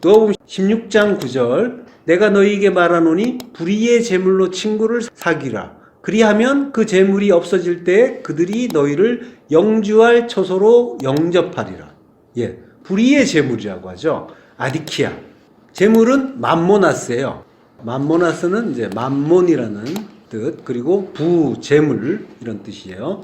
누가복음 16장 9절. 내가 너희에게 말하노니 불의의 재물로 친구를 사귀라. 그리하면 그 재물이 없어질 때 그들이 너희를 영주할 처소로 영접하리라. 예, 불의의 재물이라고 하죠. 아디키아. 재물은 맘모나스예요. 맘모나스는 이제 맘몬이라는 뜻, 그리고 부재물 이런 뜻이에요.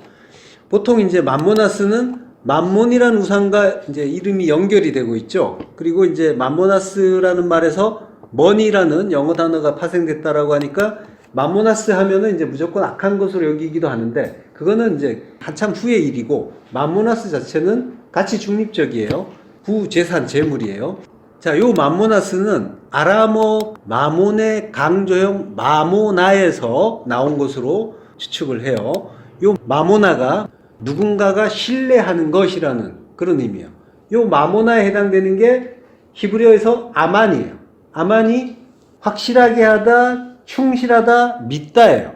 보통 이제 맘모나스는 맘몬이라는 우상과 이제 이름이 연결이 되고 있죠. 그리고 이제 맘모나스라는 말에서 머니라는 영어 단어가 파생됐다라고 하니까 맘모나스 하면은 이제 무조건 악한 것으로 여기기도 하는데 그거는 이제 한참 후의 일이고 맘모나스 자체는 가치 중립적이에요. 부재산 재물이에요. 자, 요 맘모나스는 아람어 마몬의 강조형 마모나에서 나온 것으로 추측을 해요. 요 마모나가 누군가가 신뢰하는 것이라는 그런 의미예요. 요 마모나에 해당되는 게 히브리어에서 아만이에요. 아만이 확실하게 하다, 충실하다, 믿다예요.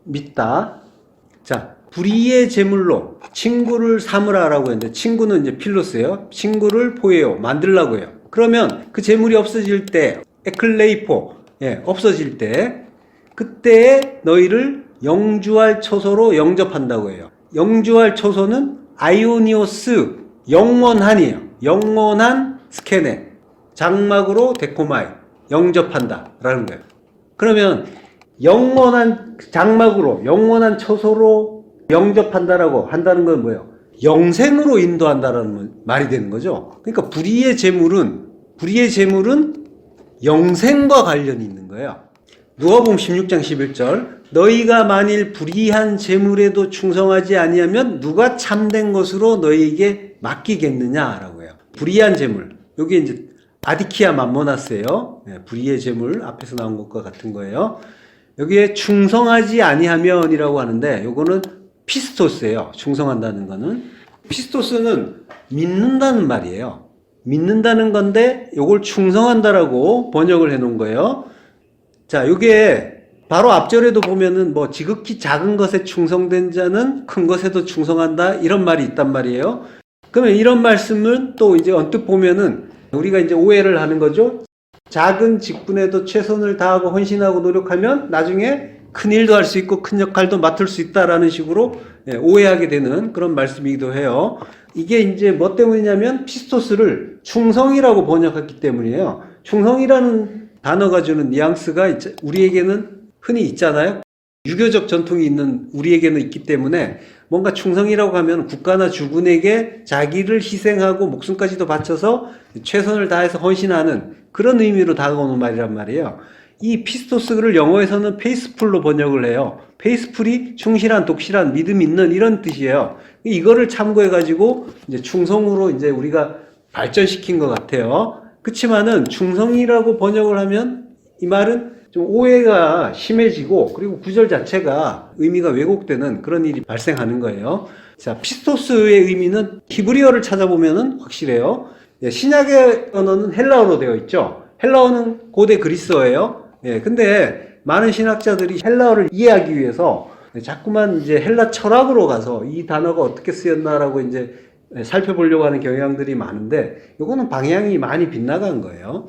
믿다. 자, 불의의 제물로 친구를 삼으라라고 했는데 친구는 이제 필로스예요. 친구를 포예요. 만들라고 해요. 그러면 그 재물이 없어질 때, 에클레이포, 없어질 때, 그때 너희를 영주할 처소로 영접한다고 해요. 영주할 처소는 아이오니오스, 영원한이에요. 영원한 스케네, 장막으로 데코마이, 영접한다 라는 거예요. 그러면 영원한 장막으로, 영원한 처소로 영접한다라고 한다는 건 뭐예요? 영생으로 인도한다라는 말이 되는 거죠. 그러니까 불의의 재물은 영생과 관련이 있는 거예요. 누가복음 16장 11절. 너희가 만일 불의한 재물에도 충성하지 아니하면 누가 참된 것으로 너희에게 맡기겠느냐라고 해요. 불의한 재물. 여기 이제 아디키아 맘모나스예요. 불의의 재물 앞에서 나온 것과 같은 거예요. 여기에 충성하지 아니하면이라고 하는데 요거는 피스토스예요. 충성한다는 거는. 피스토스는 믿는다는 말이에요. 믿는다는 건데 요걸 충성한다라고 번역을 해 놓은 거예요. 자, 요게 바로 앞절에도 보면은 뭐 지극히 작은 것에 충성된 자는 큰 것에도 충성한다 이런 말이 있단 말이에요. 그러면 이런 말씀은 또 이제 언뜻 보면은 우리가 이제 오해를 하는 거죠. 작은 직분에도 최선을 다하고 헌신하고 노력하면 나중에 큰 일도 할 수 있고 큰 역할도 맡을 수 있다라는 식으로 오해하게 되는 그런 말씀이기도 해요. 이게 이제 뭐 때문이냐면 피스토스를 충성이라고 번역했기 때문이에요. 충성이라는 단어가 주는 뉘앙스가 우리에게는 흔히 있잖아요. 유교적 전통이 있는 우리에게는 있기 때문에 뭔가 충성이라고 하면 국가나 주군에게 자기를 희생하고 목숨까지도 바쳐서 최선을 다해서 헌신하는 그런 의미로 다가오는 말이란 말이에요. 이 피스토스를 영어에서는 페이스풀로 번역을 해요. 페이스풀이 충실한, 독실한, 믿음 있는 이런 뜻이에요. 이거를 참고해가지고 이제 충성으로 이제 우리가 발전시킨 것 같아요. 그치만은 충성이라고 번역을 하면 이 말은 좀 오해가 심해지고 그리고 구절 자체가 의미가 왜곡되는 그런 일이 발생하는 거예요. 자, 피스토스의 의미는 히브리어를 찾아보면은 확실해요. 신약의 언어는 헬라어로 되어 있죠. 헬라어는 고대 그리스어예요. 예, 근데 많은 신학자들이 헬라어를 이해하기 위해서 자꾸만 이제 헬라 철학으로 가서 이 단어가 어떻게 쓰였나라고 이제 살펴보려고 하는 경향들이 많은데, 이거는 방향이 많이 빗나간 거예요.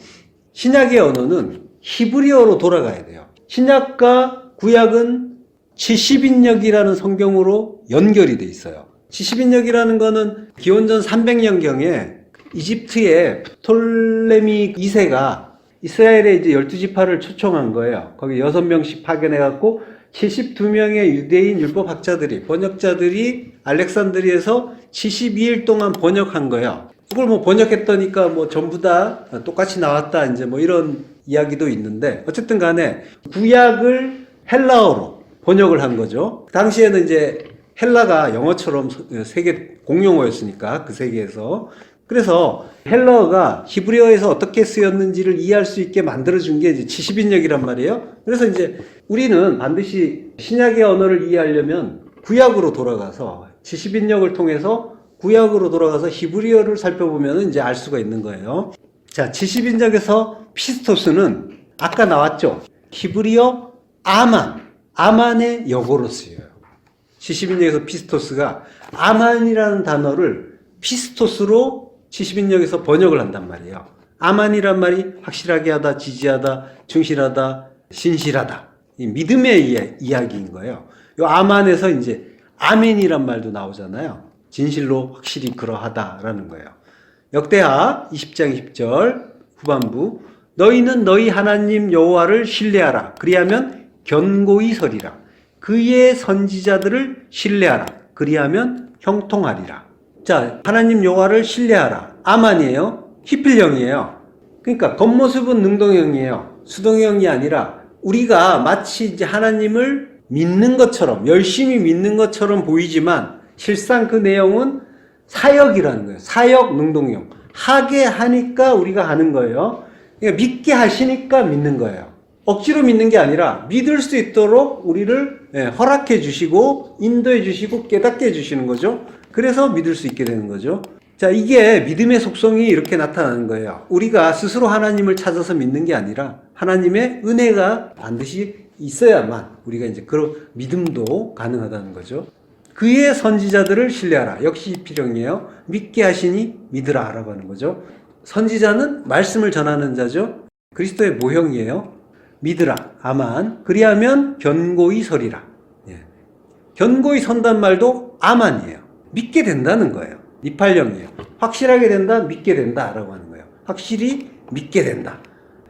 신약의 언어는 히브리어로 돌아가야 돼요. 신약과 구약은 70인역이라는 성경으로 연결이 돼 있어요. 70인역이라는 거는 기원전 300년경에 이집트의 프톨레미 2세가 이스라엘의 이제 12지파를 초청한 거예요. 거기 6명씩 파견해갖고 72명의 유대인 율법학자들이, 번역자들이 알렉산드리에서 72일 동안 번역한 거예요. 그걸 뭐 번역했다니까 뭐 전부 다 똑같이 나왔다, 이제 뭐 이런 이야기도 있는데, 어쨌든 간에 구약을 헬라어로 번역을 한 거죠. 당시에는 이제 헬라가 영어처럼 세계 공용어였으니까, 그 세계에서. 그래서 헬라어가 히브리어에서 어떻게 쓰였는지를 이해할 수 있게 만들어준 게 이제 70인역이란 말이에요. 그래서 이제 우리는 반드시 신약의 언어를 이해하려면 구약으로 돌아가서 70인역을 통해서 구약으로 돌아가서 히브리어를 살펴보면 이제 알 수가 있는 거예요. 자, 70인역에서 피스토스는 아까 나왔죠. 히브리어 아만의 역어로 쓰여요. 70인역에서 피스토스가 아만이라는 단어를 피스토스로 70인역에서 번역을 한단 말이에요. 아만이란 말이 확실하게 하다, 지지하다, 충실하다, 신실하다. 이 믿음의 이야기인 거예요. 요 아만에서 이제 아멘이란 말도 나오잖아요. 진실로 확실히 그러하다라는 거예요. 역대하 20장 10절 후반부, 너희는 너희 하나님 여호와를 신뢰하라. 그리하면 견고히 서리라. 그의 선지자들을 신뢰하라. 그리하면 형통하리라. 자, 하나님 여호와를 신뢰하라. 아만이에요. 히필형이에요. 그러니까 겉모습은 능동형이에요. 수동형이 아니라 우리가 마치 이제 하나님을 믿는 것처럼, 열심히 믿는 것처럼 보이지만 실상 그 내용은 사역이라는 거예요. 사역 능동형. 하게 하니까 우리가 하는 거예요. 그러니까 믿게 하시니까 믿는 거예요. 억지로 믿는 게 아니라 믿을 수 있도록 우리를 허락해 주시고 인도해 주시고 깨닫게 해 주시는 거죠. 그래서 믿을 수 있게 되는 거죠. 자, 이게 믿음의 속성이 이렇게 나타나는 거예요. 우리가 스스로 하나님을 찾아서 믿는 게 아니라 하나님의 은혜가 반드시 있어야만 우리가 이제 그런 믿음도 가능하다는 거죠. 그의 선지자들을 신뢰하라. 역시 필형이에요. 믿게 하시니 믿으라 라고 하는 거죠. 선지자는 말씀을 전하는 자죠. 그리스도의 모형이에요. 믿으라. 아만. 그리하면 견고히 서리라. 예. 견고히 선단 말도 아만이에요. 믿게 된다는 거예요. 니팔령이에요. 확실하게 된다, 믿게 된다 라고 하는 거예요. 확실히 믿게 된다.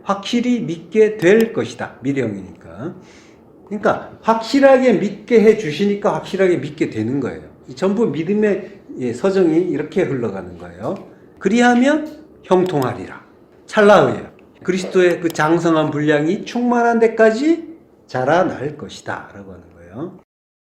확실히 믿게 될 것이다. 미령이니까. 그러니까 확실하게 믿게 해 주시니까 확실하게 믿게 되는 거예요. 전부 믿음의 서정이 이렇게 흘러가는 거예요. 그리하면 형통하리라. 찰나의예요. 그리스도의 그 장성한 분량이 충만한 데까지 자라날 것이다 라고 하는 거예요.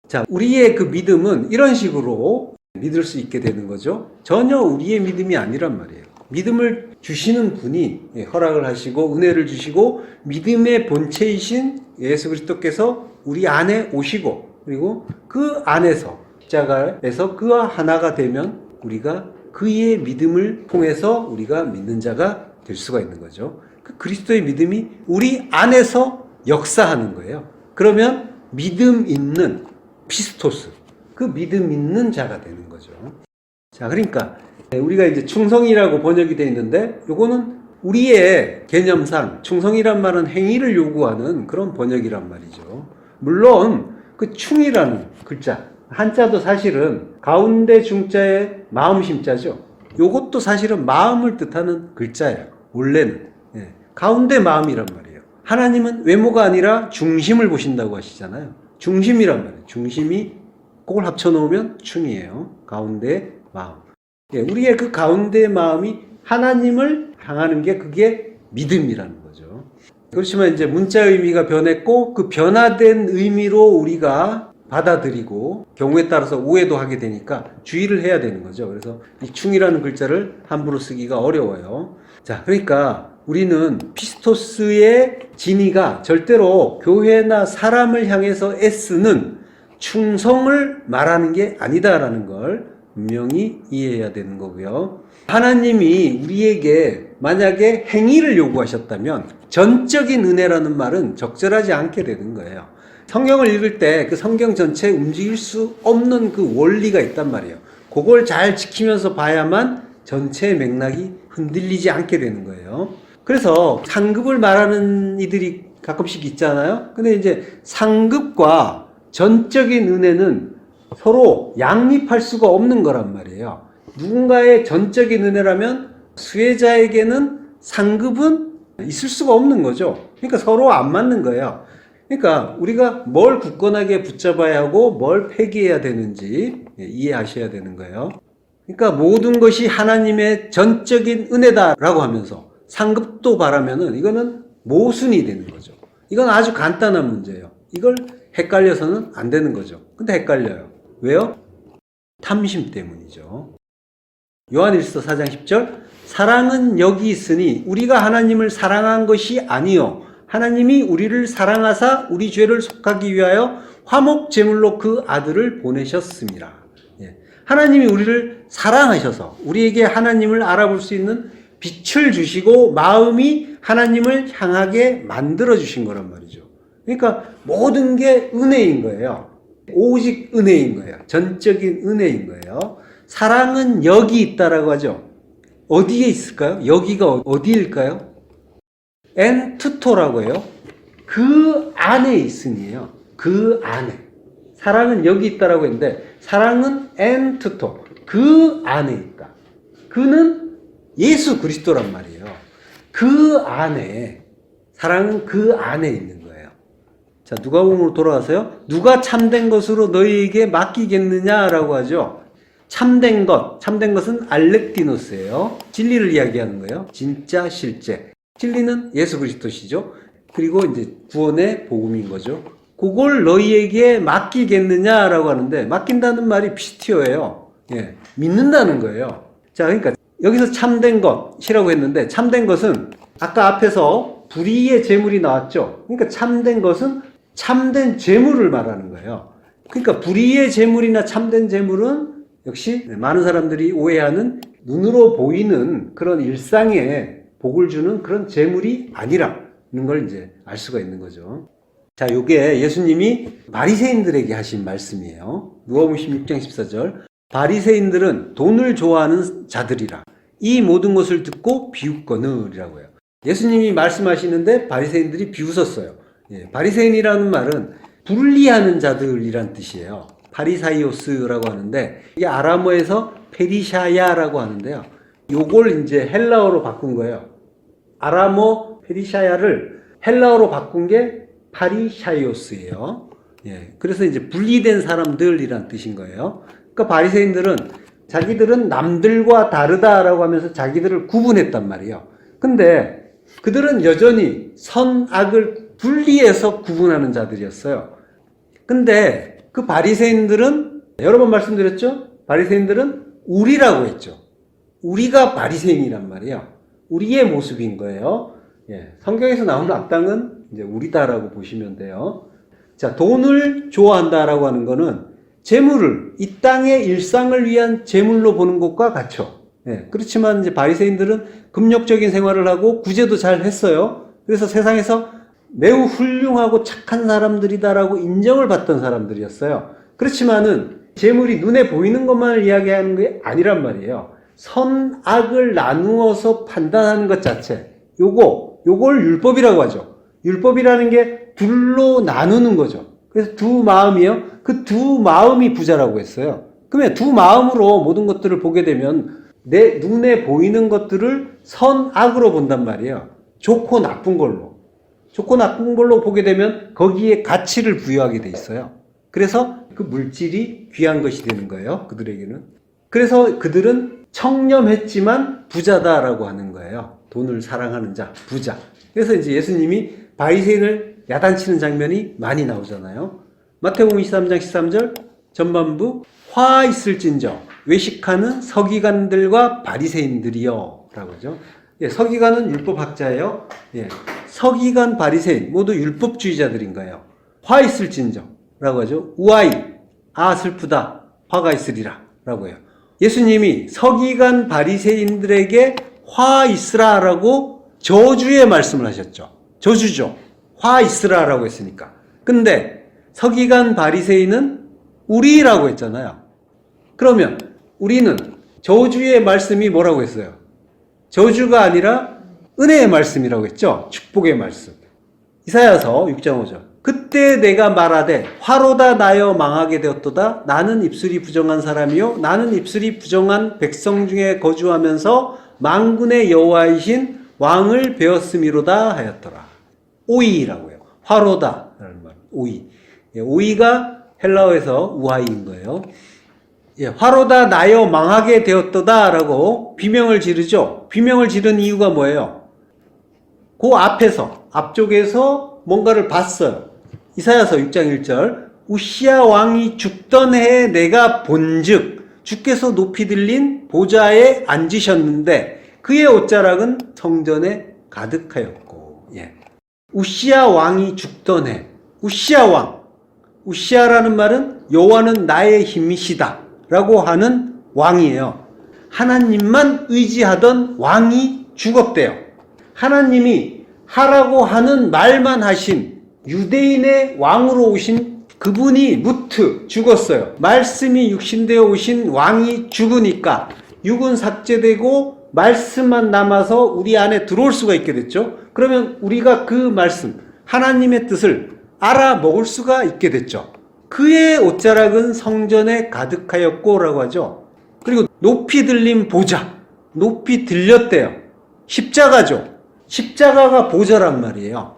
자, 우리의 그 믿음은 이런 식으로 믿을 수 있게 되는 거죠. 전혀 우리의 믿음이 아니란 말이에요. 믿음을 주시는 분이 허락을 하시고 은혜를 주시고 믿음의 본체이신 예수 그리스도께서 우리 안에 오시고, 그리고 그 안에서 십자가에서 그와 하나가 되면 우리가 그의 믿음을 통해서 우리가 믿는 자가 될 수가 있는 거죠. 그 그리스도의 믿음이 우리 안에서 역사하는 거예요. 그러면 믿음 있는 피스토스, 그 믿음 있는 자가 되는 거죠. 자, 그러니까 우리가 이제 충성이라고 번역이 되어 있는데, 요거는 우리의 개념상 충성이란 말은 행위를 요구하는 그런 번역이란 말이죠. 물론 그 충이라는 글자, 한자도 사실은 가운데 중자에 마음 심자죠. 요것도 사실은 마음을 뜻하는 글자예요. 원래는. 예. 가운데 마음이란 말이에요. 하나님은 외모가 아니라 중심을 보신다고 하시잖아요. 중심이란 말이에요. 중심이 그걸 합쳐놓으면 충이에요. 가운데 마음. 예, 우리의 그 가운데 마음이 하나님을 향하는 게 그게 믿음이라는 거죠. 그렇지만 이제 문자 의미가 변했고 그 변화된 의미로 우리가 받아들이고 경우에 따라서 오해도 하게 되니까 주의를 해야 되는 거죠. 그래서 이 충이라는 글자를 함부로 쓰기가 어려워요. 자, 그러니까 우리는 피스토스의 진의가 절대로 교회나 사람을 향해서 애쓰는 충성을 말하는 게 아니다라는 걸 분명히 이해해야 되는 거고요. 하나님이 우리에게 만약에 행위를 요구하셨다면 전적인 은혜라는 말은 적절하지 않게 되는 거예요. 성경을 읽을 때 그 성경 전체에 움직일 수 없는 그 원리가 있단 말이에요. 그걸 잘 지키면서 봐야만 전체의 맥락이 흔들리지 않게 되는 거예요. 그래서 상급을 말하는 이들이 가끔씩 있잖아요. 근데 이제 상급과 전적인 은혜는 서로 양립할 수가 없는 거란 말이에요. 누군가의 전적인 은혜라면 수혜자에게는 상급은 있을 수가 없는 거죠. 그러니까 서로 안 맞는 거예요. 그러니까 우리가 뭘 굳건하게 붙잡아야 하고 뭘 폐기해야 되는지 이해하셔야 되는 거예요. 그러니까 모든 것이 하나님의 전적인 은혜다라고 하면서 상급도 바라면은 이거는 모순이 되는 거죠. 이건 아주 간단한 문제예요. 이걸 헷갈려서는 안 되는 거죠. 근데 헷갈려요. 왜요? 탐심 때문이죠. 요한일서 4장 10절 사랑은 여기 있으니 우리가 하나님을 사랑한 것이 아니요 하나님이 우리를 사랑하사 우리 죄를 속하기 위하여 화목 제물로 그 아들을 보내셨습니다. 하나님이 우리를 사랑하셔서 우리에게 하나님을 알아볼 수 있는 빛을 주시고 마음이 하나님을 향하게 만들어 주신 거란 말이죠. 그러니까 모든 게 은혜인 거예요. 오직 은혜인 거예요. 전적인 은혜인 거예요. 사랑은 여기 있다라고 하죠. 어디에 있을까요? 여기가 어디일까요? 엔투토라고 해요. 그 안에 있으니에요. 그 안에. 사랑은 여기 있다라고 했는데 사랑은 엔투토. 그 안에 있다. 그는 예수 그리스도란 말이에요. 그 안에. 사랑은 그 안에 있는 거예요. 자, 누가복음으로 돌아가서요. 누가 참된 것으로 너희에게 맡기겠느냐라고 하죠. 참된 것은 알렉디노스예요. 진리를 이야기하는 거예요. 진짜 실제. 진리는 예수 그리스도시죠. 그리고 이제 구원의 복음인 거죠. 그걸 너희에게 맡기겠느냐라고 하는데 맡긴다는 말이 피스티오예요. 예, 믿는다는 거예요. 자, 그러니까 여기서 참된 것이라고 했는데 참된 것은 아까 앞에서 불의의 제물이 나왔죠. 그러니까 참된 것은 참된 제물을 말하는 거예요. 그러니까 불의의 제물이나 참된 제물은 역시 많은 사람들이 오해하는 눈으로 보이는 그런 일상에 복을 주는 그런 제물이 아니라는 걸 이제 알 수가 있는 거죠. 자, 요게 예수님이 바리새인들에게 하신 말씀이에요. 누가복음 16장 14절. 바리새인들은 돈을 좋아하는 자들이라 이 모든 것을 듣고 비웃거느라고 해요. 예수님이 말씀하시는데 바리새인들이 비웃었어요. 예, 바리새인이라는 말은 분리하는 자들이란 뜻이에요. 파리사이오스라고 하는데 이게 아람어에서 페리샤야라고 하는데요. 요걸 이제 헬라어로 바꾼 거예요. 아람어 페리샤야를 헬라어로 바꾼 게 파리샤이오스예요. 예, 그래서 이제 분리된 사람들이란 뜻인 거예요. 그러니까 바리새인들은 자기들은 남들과 다르다라고 하면서 자기들을 구분했단 말이에요. 근데 그들은 여전히 선악을 분리해서 구분하는 자들이었어요. 근데 그 바리새인들은 여러 번 말씀드렸죠? 바리새인들은 우리라고 했죠. 우리가 바리새인이란 말이에요. 우리의 모습인 거예요. 예, 성경에서 나오는 악당은 이제 우리다라고 보시면 돼요. 자, 돈을 좋아한다라고 하는 거는 재물을 이 땅의 일상을 위한 재물로 보는 것과 같죠. 예, 그렇지만 이제 바리새인들은 금욕적인 생활을 하고 구제도 잘 했어요. 그래서 세상에서 매우 훌륭하고 착한 사람들이다라고 인정을 받던 사람들이었어요. 그렇지만은 재물이 눈에 보이는 것만을 이야기하는 게 아니란 말이에요. 선악을 나누어서 판단하는 것 자체, 요걸 율법이라고 하죠. 율법이라는 게 둘로 나누는 거죠. 그래서 두 마음이요. 그 두 마음이 부자라고 했어요. 그러면 두 마음으로 모든 것들을 보게 되면 내 눈에 보이는 것들을 선악으로 본단 말이에요. 좋고 나쁜 걸로. 좋고 나쁜 걸로 보게 되면 거기에 가치를 부여하게 돼 있어요. 그래서 그 물질이 귀한 것이 되는 거예요. 그들에게는. 그래서 그들은 청렴했지만 부자다라고 하는 거예요. 돈을 사랑하는 자, 부자. 그래서 이제 예수님이 바리새인을 야단치는 장면이 많이 나오잖아요. 마태복음 23장 13절 전반부 화 있을진저 외식하는 서기관들과 바리새인들이여 라고 하죠. 예, 서기관은 율법학자예요. 예, 서기관 바리새인 모두 율법주의자들인 거예요. 화 있을진저 라고 하죠. 우아이 슬프다 화가 있으리라 라고 해요. 예수님이 서기관 바리새인들에게 화 있으라라고 저주의 말씀을 하셨죠. 저주죠. 화 있으라라고 했으니까. 근데 서기관 바리새인은 우리라고 했잖아요. 그러면 우리는 저주의 말씀이 뭐라고 했어요? 저주가 아니라 은혜의 말씀이라고 했죠. 축복의 말씀. 이사야서 6장 5절. 그때 내가 말하되 화로다 나여 망하게 되었도다. 나는 입술이 부정한 사람이요 나는 입술이 부정한 백성 중에 거주하면서 만군의 여호와이신 왕을 배웠음이로다 하였더라. 오이라고 해요. 화로다 라는 말. 오이. 오이가 헬라어에서 우하이인 거예요. 화로다 나여 망하게 되었도다 라고 비명을 지르죠. 비명을 지른 이유가 뭐예요? 그 앞쪽에서 뭔가를 봤어요. 이사야서 6장 1절. 우시야 왕이 죽던 해에 내가 본즉 주께서 높이 들린 보좌에 앉으셨는데 그의 옷자락은 성전에 가득하였고. 우시야 왕이 죽던 해. 우시야 왕. 우시야라는 말은 여호와는 나의 힘이시다 라고 하는 왕이에요. 하나님만 의지하던 왕이 죽었대요. 하나님이 하라고 하는 말만 하신 유대인의 왕으로 오신 그분이 무트 죽었어요. 말씀이 육신되어 오신 왕이 죽으니까 육은 삭제되고 말씀만 남아서 우리 안에 들어올 수가 있게 됐죠. 그러면 우리가 그 말씀 하나님의 뜻을 알아먹을 수가 있게 됐죠. 그의 옷자락은 성전에 가득하였고 라고 하죠. 그리고 높이 들린 보좌, 높이 들렸대요. 십자가죠. 십자가가 보좌란 말이에요.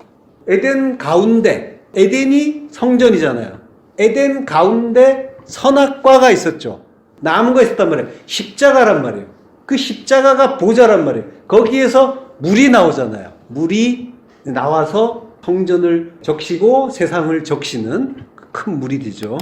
에덴 가운데, 에덴이 성전이잖아요. 에덴 가운데 선악과가 있었죠. 나무가 있었단 말이에요. 십자가란 말이에요. 그 십자가가 보좌란 말이에요. 거기에서 물이 나오잖아요. 물이 나와서 성전을 적시고 세상을 적시는 큰 물이 되죠.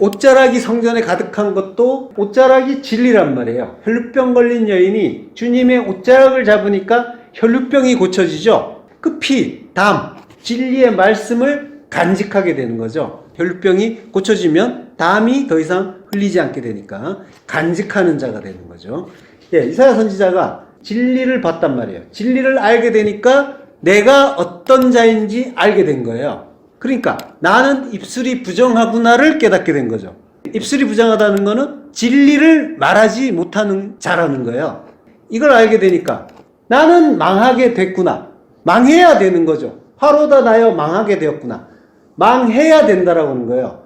옷자락이 성전에 가득한 것도 옷자락이 진리란 말이에요. 혈루병 걸린 여인이 주님의 옷자락을 잡으니까 혈루병이 고쳐지죠. 그 피, 담, 진리의 말씀을 간직하게 되는 거죠. 혈루병이 고쳐지면 담이 더 이상 흘리지 않게 되니까 간직하는 자가 되는 거죠. 이사야 선지자가 진리를 봤단 말이에요. 진리를 알게 되니까 내가 어떤 자인지 알게 된 거예요. 그러니까 나는 입술이 부정하구나를 깨닫게 된 거죠. 입술이 부정하다는 거는 진리를 말하지 못하는 자라는 거예요. 이걸 알게 되니까 나는 망하게 됐구나. 망해야 되는 거죠. 화로다 나여 망하게 되었구나. 망해야 된다라고 하는 거예요.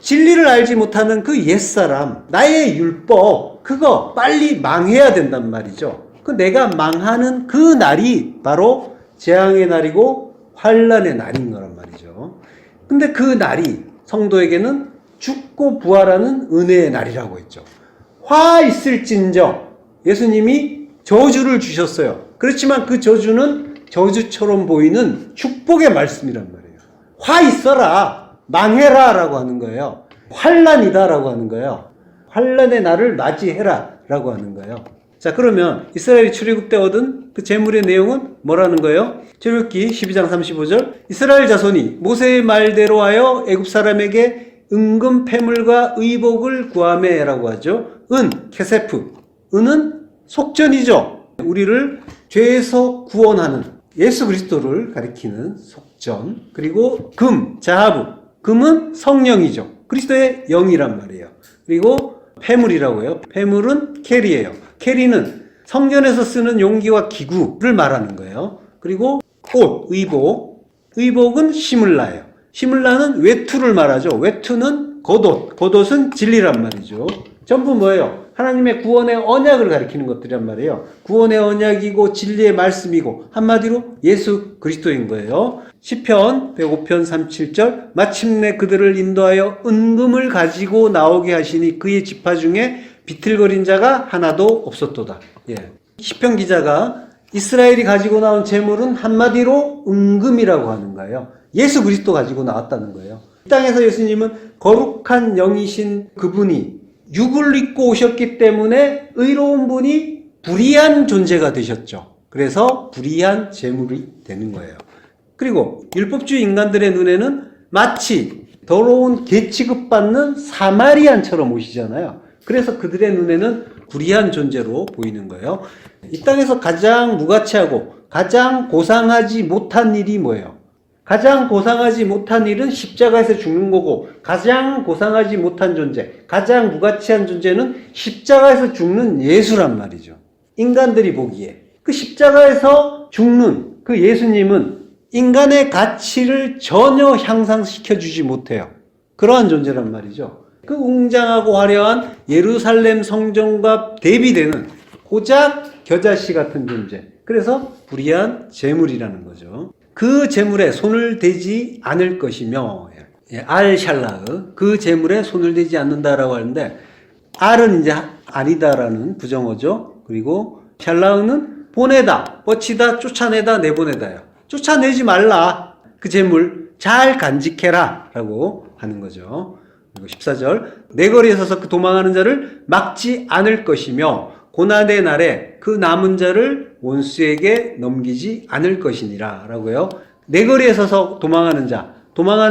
진리를 알지 못하는 그 옛사람, 나의 율법, 그거 빨리 망해야 된단 말이죠. 그 내가 망하는 그 날이 바로 재앙의 날이고 환난의 날인 거란 말이죠. 근데 그 날이 성도에게는 죽고 부활하는 은혜의 날이라고 했죠. 화 있을진저 예수님이 저주를 주셨어요. 그렇지만 그 저주는 저주처럼 보이는 축복의 말씀이란 말이에요. 화 있어라, 망해라 라고 하는 거예요. 환난이다 라고 하는 거예요. 환난의 날을 맞이해라 라고 하는 거예요. 자, 그러면 이스라엘이 출애굽 때 얻은 그 제물의 내용은 뭐라는 거예요? 출애굽기 12장 35절. 이스라엘 자손이 모세의 말대로 하여 애굽 사람에게 은금 패물과 의복을 구하매라고 하죠. 은, 케세프. 은은 속전이죠. 우리를 죄에서 구원하는 예수 그리스도를 가리키는 속전. 그리고 금, 자하부. 금은 성령이죠. 그리스도의 영이란 말이에요. 그리고 패물이라고 해요. 패물은 캐리예요. 캐리는 성전에서 쓰는 용기와 기구를 말하는 거예요. 그리고 옷, 의복. 의복은 시물라예요. 시물라는 외투를 말하죠. 외투는 겉옷. 겉옷은 진리란 말이죠. 전부 뭐예요? 하나님의 구원의 언약을 가리키는 것들이란 말이에요. 구원의 언약이고 진리의 말씀이고 한마디로 예수 그리스도인 거예요. 시편 105편 37절. 마침내 그들을 인도하여 은금을 가지고 나오게 하시니 그의 지파 중에 비틀거린 자가 하나도 없었도다. 시편 기자가 이스라엘이 가지고 나온 재물은 한마디로 은금이라고 하는 거예요. 예수 그리스도 가지고 나왔다는 거예요. 이 땅에서 예수님은 거룩한 영이신 그분이 육을 입고 오셨기 때문에 의로운 분이 불의한 존재가 되셨죠. 그래서 불의한 재물이 되는 거예요. 그리고 율법주의 인간들의 눈에는 마치 더러운 개 취급받는 사마리안처럼 오시잖아요. 그래서 그들의 눈에는 불의한 존재로 보이는 거예요. 이 땅에서 가장 무가치하고 가장 고상하지 못한 일이 뭐예요? 가장 고상하지 못한 일은 십자가에서 죽는 거고, 가장 고상하지 못한 존재, 가장 무가치한 존재는 십자가에서 죽는 예수란 말이죠. 인간들이 보기에. 그 십자가에서 죽는 그 예수님은 인간의 가치를 전혀 향상시켜주지 못해요. 그러한 존재란 말이죠. 그 웅장하고 화려한 예루살렘 성전과 대비되는 고작 겨자씨 같은 존재. 그래서 불의한 재물이라는 거죠. 그 재물에 손을 대지 않을 것이며, 알샬라흐, 그 재물에 손을 대지 않는다라고 하는데, 알은 이제 아니다라는 부정어죠. 그리고 샬라흐는 보내다, 뻗치다, 쫓아내다, 내보내다요. 쫓아내지 말라. 그 재물 잘 간직해라 라고 하는 거죠. 그리고 14절, 내 거리에 서서 그 도망하는 자를 막지 않을 것이며 고난의 날에 그 남은 자를 원수에게 넘기지 않을 것이니라 라고요. 내 거리에 서서 도망하는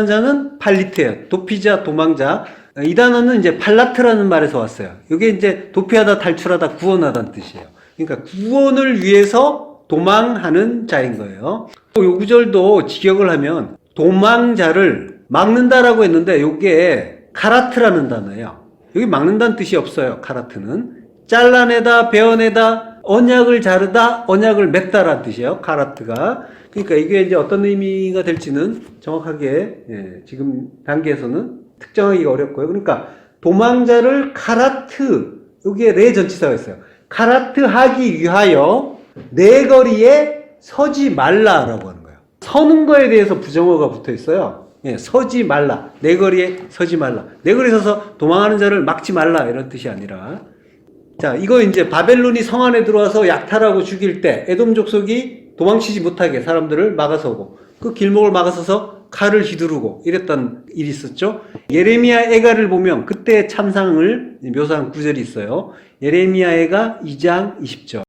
자는 팔리트예요. 도피자, 도망자. 이 단어는 이제 팔라트라는 말에서 왔어요. 이게 이제 도피하다, 탈출하다, 구원하다는 뜻이에요. 그러니까 구원을 위해서 도망하는 자인 거예요. 요 구절도 직역을 하면 도망자를 막는다라고 했는데 이게 카라트라는 단어예요. 여기 막는다는 뜻이 없어요. 카라트는 잘라내다, 베어내다, 언약을 자르다, 언약을 맺다라는 뜻이에요. 카라트가. 그러니까 이게 이제 어떤 의미가 될지는 정확하게 지금 단계에서는 특정하기가 어렵고요. 그러니까 도망자를 카라트, 여기에 레 전치사가 있어요. 카라트 하기 위하여 내 거리에 서지 말라라고 하는 거예요. 서는 거에 대해서 부정어가 붙어 있어요. 서지 말라. 내 거리에 서지 말라. 내 거리에 서서 도망하는 자를 막지 말라. 이런 뜻이 아니라. 자, 이거 이제 바벨론이 성 안에 들어와서 약탈하고 죽일 때 에돔 족속이 도망치지 못하게 사람들을 막아서고 그 길목을 막아서서 칼을 휘두르고 이랬던 일이 있었죠. 예레미야 애가를 보면 그때 참상을 묘사한 구절이 있어요. 예레미야 애가 2장 20절.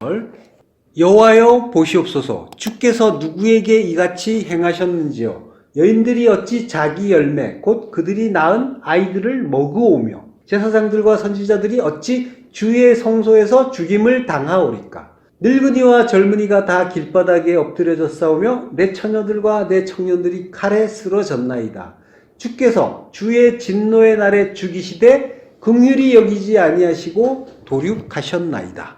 여호와여 보시옵소서, 주께서 누구에게 이같이 행하셨는지요. 여인들이 어찌 자기 열매 곧 그들이 낳은 아이들을 먹으오며 제사장들과 선지자들이 어찌 주의 성소에서 죽임을 당하오리까. 늙은이와 젊은이가 다 길바닥에 엎드려져 싸우며 내 처녀들과 내 청년들이 칼에 쓰러졌나이다. 주께서 주의 진노의 날에 죽이시되 긍휼히 여기지 아니하시고 도륙하셨나이다.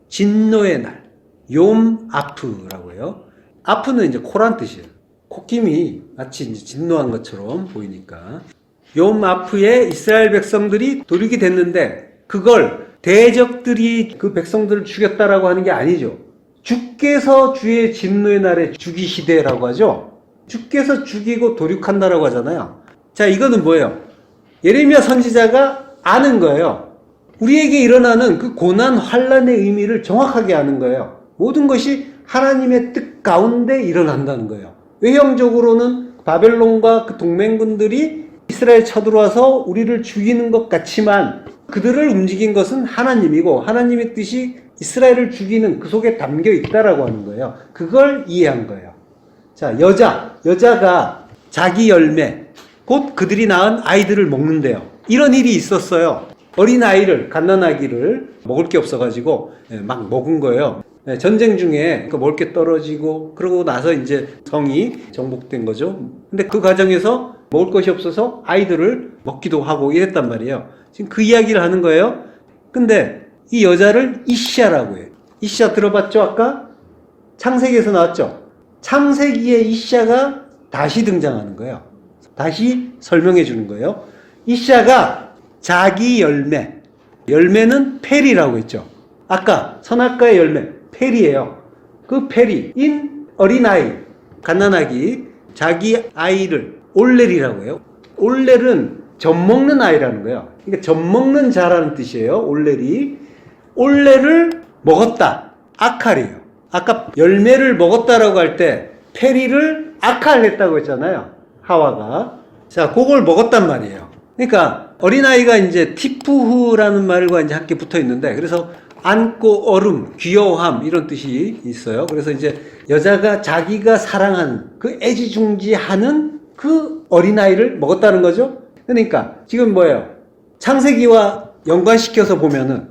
진노의 날, 욤 아프라고 해요. 아프는 이제 코란 뜻이에요. 콧김이 마치 이제 진노한 것처럼 보이니까. 욤 아프에 이스라엘 백성들이 도륙이 됐는데 그걸 대적들이 그 백성들을 죽였다라고 하는 게 아니죠. 주께서 주의 진노의 날에 죽이시되라고 하죠. 주께서 죽이고 도륙한다라고 하잖아요. 자, 이거는 뭐예요? 예레미야 선지자가 아는 거예요. 우리에게 일어나는 그 고난 환난의 의미를 정확하게 아는 거예요. 모든 것이 하나님의 뜻 가운데 일어난다는 거예요. 외형적으로는 바벨론과 그 동맹군들이 이스라엘 쳐들어와서 우리를 죽이는 것 같지만 그들을 움직인 것은 하나님이고 하나님의 뜻이 이스라엘을 죽이는 그 속에 담겨 있다라고 하는 거예요. 그걸 이해한 거예요. 자, 여자가 자기 열매, 곧 그들이 낳은 아이들을 먹는데요. 이런 일이 있었어요. 어린 아이를, 갓난아기를 먹을 게 없어가지고 막 먹은 거예요. 전쟁 중에 먹을 게 떨어지고 그러고 나서 이제 성이 정복된 거죠. 근데 그 과정에서 먹을 것이 없어서 아이들을 먹기도 하고 이랬단 말이에요. 지금 그 이야기를 하는 거예요. 근데 이 여자를 이시아라고 해요. 이시아 들어봤죠? 아까 창세기에서 나왔죠? 창세기에 이시아가 다시 등장하는 거예요. 다시 설명해 주는 거예요. 이시아가 자기 열매는 페리라고 했죠. 아까 선악과의 열매 페리예요. 그 페리인 어린아이, 갓난아기, 자기 아이를 올렐이라고 해요. 올렐은 젖먹는 아이라는 거예요. 그러니까 젖먹는 자라는 뜻이에요. 올렐을 먹었다. 아칼이에요. 아까 열매를 먹었다라고 할 때 페리를 아칼했다고 했잖아요. 하와가. 자, 그걸 먹었단 말이에요. 그러니까 어린아이가 이제 티푸흐라는 말과 이제 함께 붙어 있는데, 그래서 안고 얼음, 귀여워함 이런 뜻이 있어요. 그래서 이제 여자가 자기가 사랑하는 그 애지중지하는 그 어린아이를 먹었다는 거죠. 그러니까 지금 뭐예요? 창세기와 연관시켜서 보면은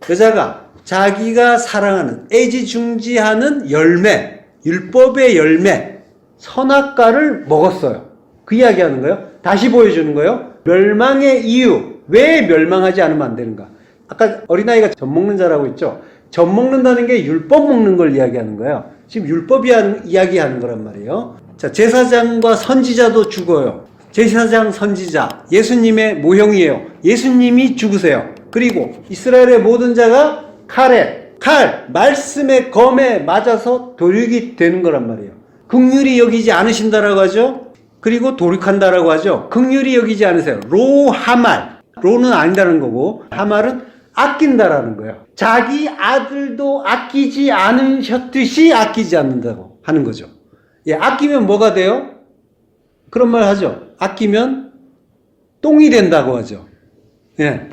여자가 자기가 사랑하는 애지중지하는 열매, 율법의 열매, 선악과를 먹었어요. 그 이야기 하는 거예요. 다시 보여주는 거예요. 멸망의 이유, 왜 멸망하지 않으면 안 되는가. 아까 어린아이가 젖 먹는 자라고 했죠. 젖 먹는다는 게 율법 먹는 걸 이야기하는 거예요. 지금 율법이 이야기하는 거란 말이에요. 자, 제사장과 선지자도 죽어요. 제사장, 선지자, 예수님의 모형이에요. 예수님이 죽으세요. 그리고 이스라엘의 모든 자가 칼, 말씀의 검에 맞아서 도륙이 되는 거란 말이에요. 긍휼히 여기지 않으신다라고 하죠. 그리고 도륙한다라고 하죠. 긍휼히 여기지 않으세요. 하말. 로는 아니다라는 거고, 하말은 아낀다라는 거예요. 자기 아들도 아끼지 않으셨듯이 아끼지 않는다고 하는 거죠. 예, 아끼면 뭐가 돼요? 그런 말 하죠. 아끼면 똥이 된다고 하죠. 예.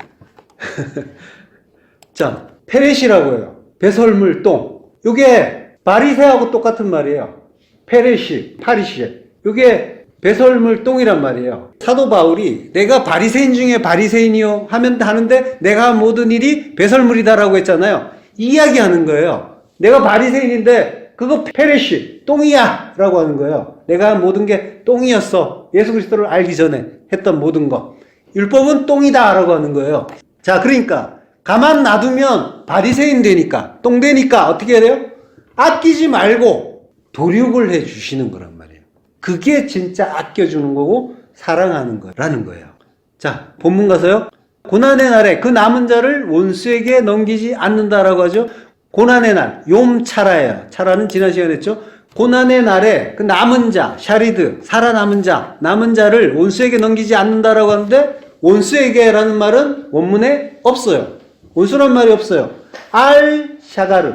자, 페렛이라고 해요. 배설물 똥. 요게 바리새하고 똑같은 말이에요. 파리시. 요게 배설물 똥이란 말이에요. 사도 바울이 내가 바리새인 중에 바리새인이요 하면 하는데 내가 모든 일이 배설물이다라고 했잖아요. 이 이야기 하는 거예요. 내가 바리새인인데 그거 페렛이 똥이야 라고 하는 거예요. 내가 모든 게 똥이었어. 예수 그리스도를 알기 전에 했던 모든 것. 율법은 똥이다 라고 하는 거예요. 자, 그러니까 가만 놔두면 바리새인 되니까, 똥 되니까 어떻게 해야 돼요? 아끼지 말고 도륙을 해 주시는 거란 말이에요. 그게 진짜 아껴주는 거고 사랑하는 거라는 거예요. 자, 본문 가서요. 고난의 날에 그 남은 자를 원수에게 넘기지 않는다라고 하죠. 고난의 날, 욤차라예요. 차라는 지난 시간에 했죠. 고난의 날에 그 남은 자, 샤리드, 살아남은 자, 남은 자를 원수에게 넘기지 않는다라고 하는데 원수에게라는 말은 원문에 없어요. 원수란 말이 없어요. 샤가르.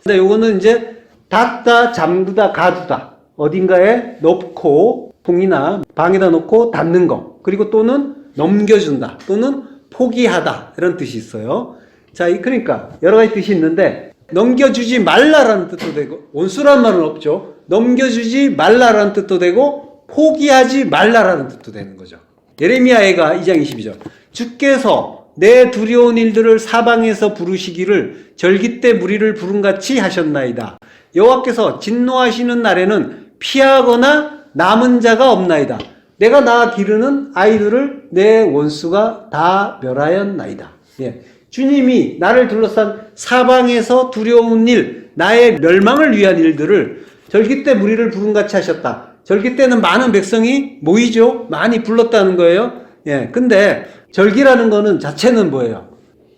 근데 요거는 이제 닫다, 잠그다, 가두다. 어딘가에 넣고 통이나 방에다 놓고 닫는 거. 그리고 또는 넘겨준다. 또는 포기하다. 이런 뜻이 있어요. 자, 그러니까 여러 가지 뜻이 있는데 넘겨주지 말라라는 뜻도 되고 원수란 말은 없죠. 넘겨주지 말라라는 뜻도 되고 포기하지 말라라는 뜻도 되는 거죠. 예레미야애가 2장 22절. 주께서 내 두려운 일들을 사방에서 부르시기를 절기 때 무리를 부름같이 하셨나이다. 여호와께서 진노하시는 날에는 피하거나 남은 자가 없나이다. 내가 낳아 기르는 아이들을 내 원수가 다 멸하였나이다. 예. 주님이 나를 둘러싼 사방에서 두려운 일, 나의 멸망을 위한 일들을 절기 때 무리를 부름같이 하셨다. 절기 때는 많은 백성이 모이죠. 많이 불렀다는 거예요. 예. 근데 절기라는 거는 자체는 뭐예요?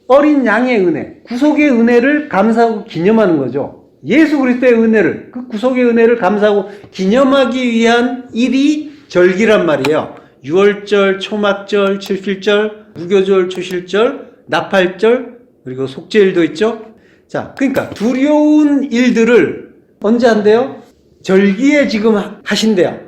어린 양의 은혜, 구속의 은혜를 감사하고 기념하는 거죠. 예수 그리스도의 은혜를, 그 구속의 은혜를 감사하고 기념하기 위한 일이 절기란 말이에요. 유월절, 초막절, 칠필절, 무교절, 초실절, 나팔절, 그리고 속죄일도 있죠. 자, 그러니까 두려운 일들을 언제 한대요? 절기에 지금 하신대요.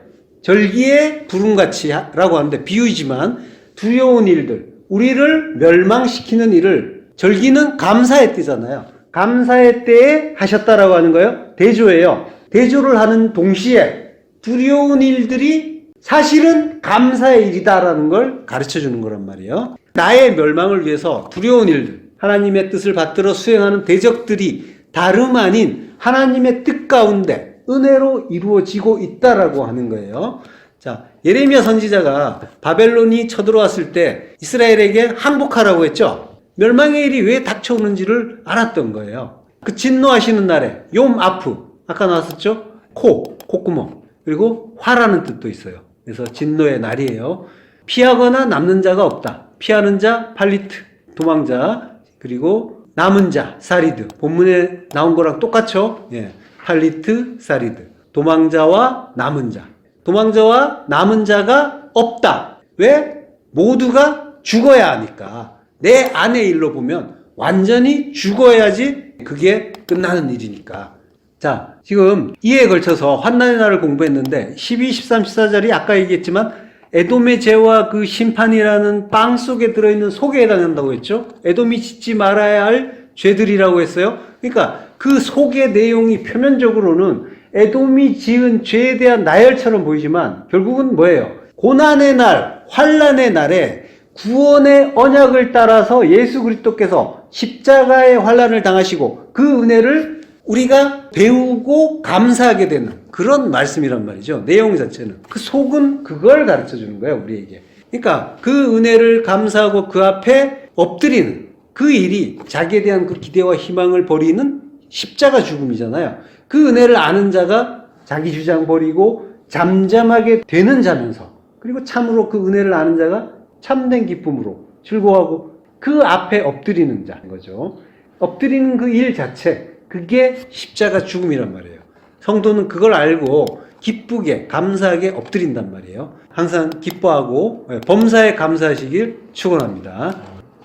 절기에 부름같이 라고 하는데 비유이지만 두려운 일들, 우리를 멸망시키는 일을 절기는 감사의 때잖아요. 감사의 때에 하셨다라고 하는 거예요. 대조예요. 대조를 하는 동시에 두려운 일들이 사실은 감사의 일이다라는 걸 가르쳐 주는 거란 말이에요. 나의 멸망을 위해서 두려운 일들, 하나님의 뜻을 받들어 수행하는 대적들이 다름 아닌 하나님의 뜻 가운데 은혜로 이루어지고 있다라고 하는 거예요. 자, 예레미야 선지자가 바벨론이 쳐들어왔을 때 이스라엘에게 항복하라고 했죠. 멸망의 일이 왜 닥쳐오는지를 알았던 거예요. 그 진노하시는 날에 아프, 아까 나왔었죠? 콧구멍, 그리고 화라는 뜻도 있어요. 그래서 진노의 날이에요. 피하거나 남는 자가 없다. 피하는 자 팔리트, 도망자, 그리고 남은 자 사리드. 본문에 나온 거랑 똑같죠? 예, 팔리트, 사리드. 도망자와 남은 자. 도망자와 남은 자가 없다. 왜? 모두가 죽어야 하니까. 내 안의 일로 보면 완전히 죽어야지 그게 끝나는 일이니까. 자, 지금 이에 걸쳐서 환난의 날을 공부했는데 12, 13, 14절이 아까 얘기했지만 에돔의 죄와 그 심판이라는 빵 속에 들어있는 속에 해당한다고 했죠. 에돔이 짓지 말아야 할 죄들이라고 했어요. 그러니까 그 속의 내용이 표면적으로는 에돔이 지은 죄에 대한 나열처럼 보이지만 결국은 뭐예요? 고난의 날, 환난의 날에 구원의 언약을 따라서 예수 그리스도께서 십자가의 환난을 당하시고 그 은혜를 우리가 배우고 감사하게 되는 그런 말씀이란 말이죠. 내용 자체는. 그 속은 그걸 가르쳐 주는 거예요, 우리에게. 그러니까 그 은혜를 감사하고 그 앞에 엎드리는 그 일이 자기에 대한 그 기대와 희망을 버리는 십자가 죽음이잖아요. 그 은혜를 아는 자가 자기 주장 버리고 잠잠하게 되는 자면서, 그리고 참으로 그 은혜를 아는 자가 참된 기쁨으로 즐거워하고 그 앞에 엎드리는 자인 거죠. 엎드리는 그 일 자체, 그게 십자가 죽음이란 말이에요. 성도는 그걸 알고 기쁘게 감사하게 엎드린단 말이에요. 항상 기뻐하고 범사에 감사하시길 축원합니다.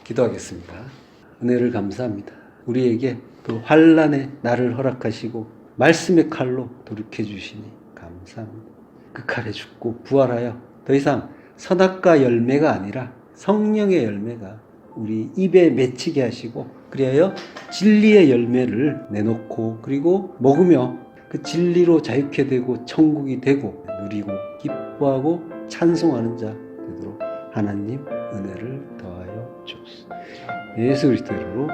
기도하겠습니다. 은혜를 감사합니다. 우리에게 또 환난의 날을 허락하시고 말씀의 칼로 돌이켜 주시니 감사합니다. 그 칼에 죽고 부활하여 더 이상 선악과 열매가 아니라 성령의 열매가 우리 입에 맺히게 하시고, 그리하여 진리의 열매를 내놓고 그리고 먹으며 그 진리로 자유케 되고 천국이 되고 누리고 기뻐하고 찬송하는 자 되도록 하나님 은혜를 더하여 주옵소서. 예수 그리스도 이름으로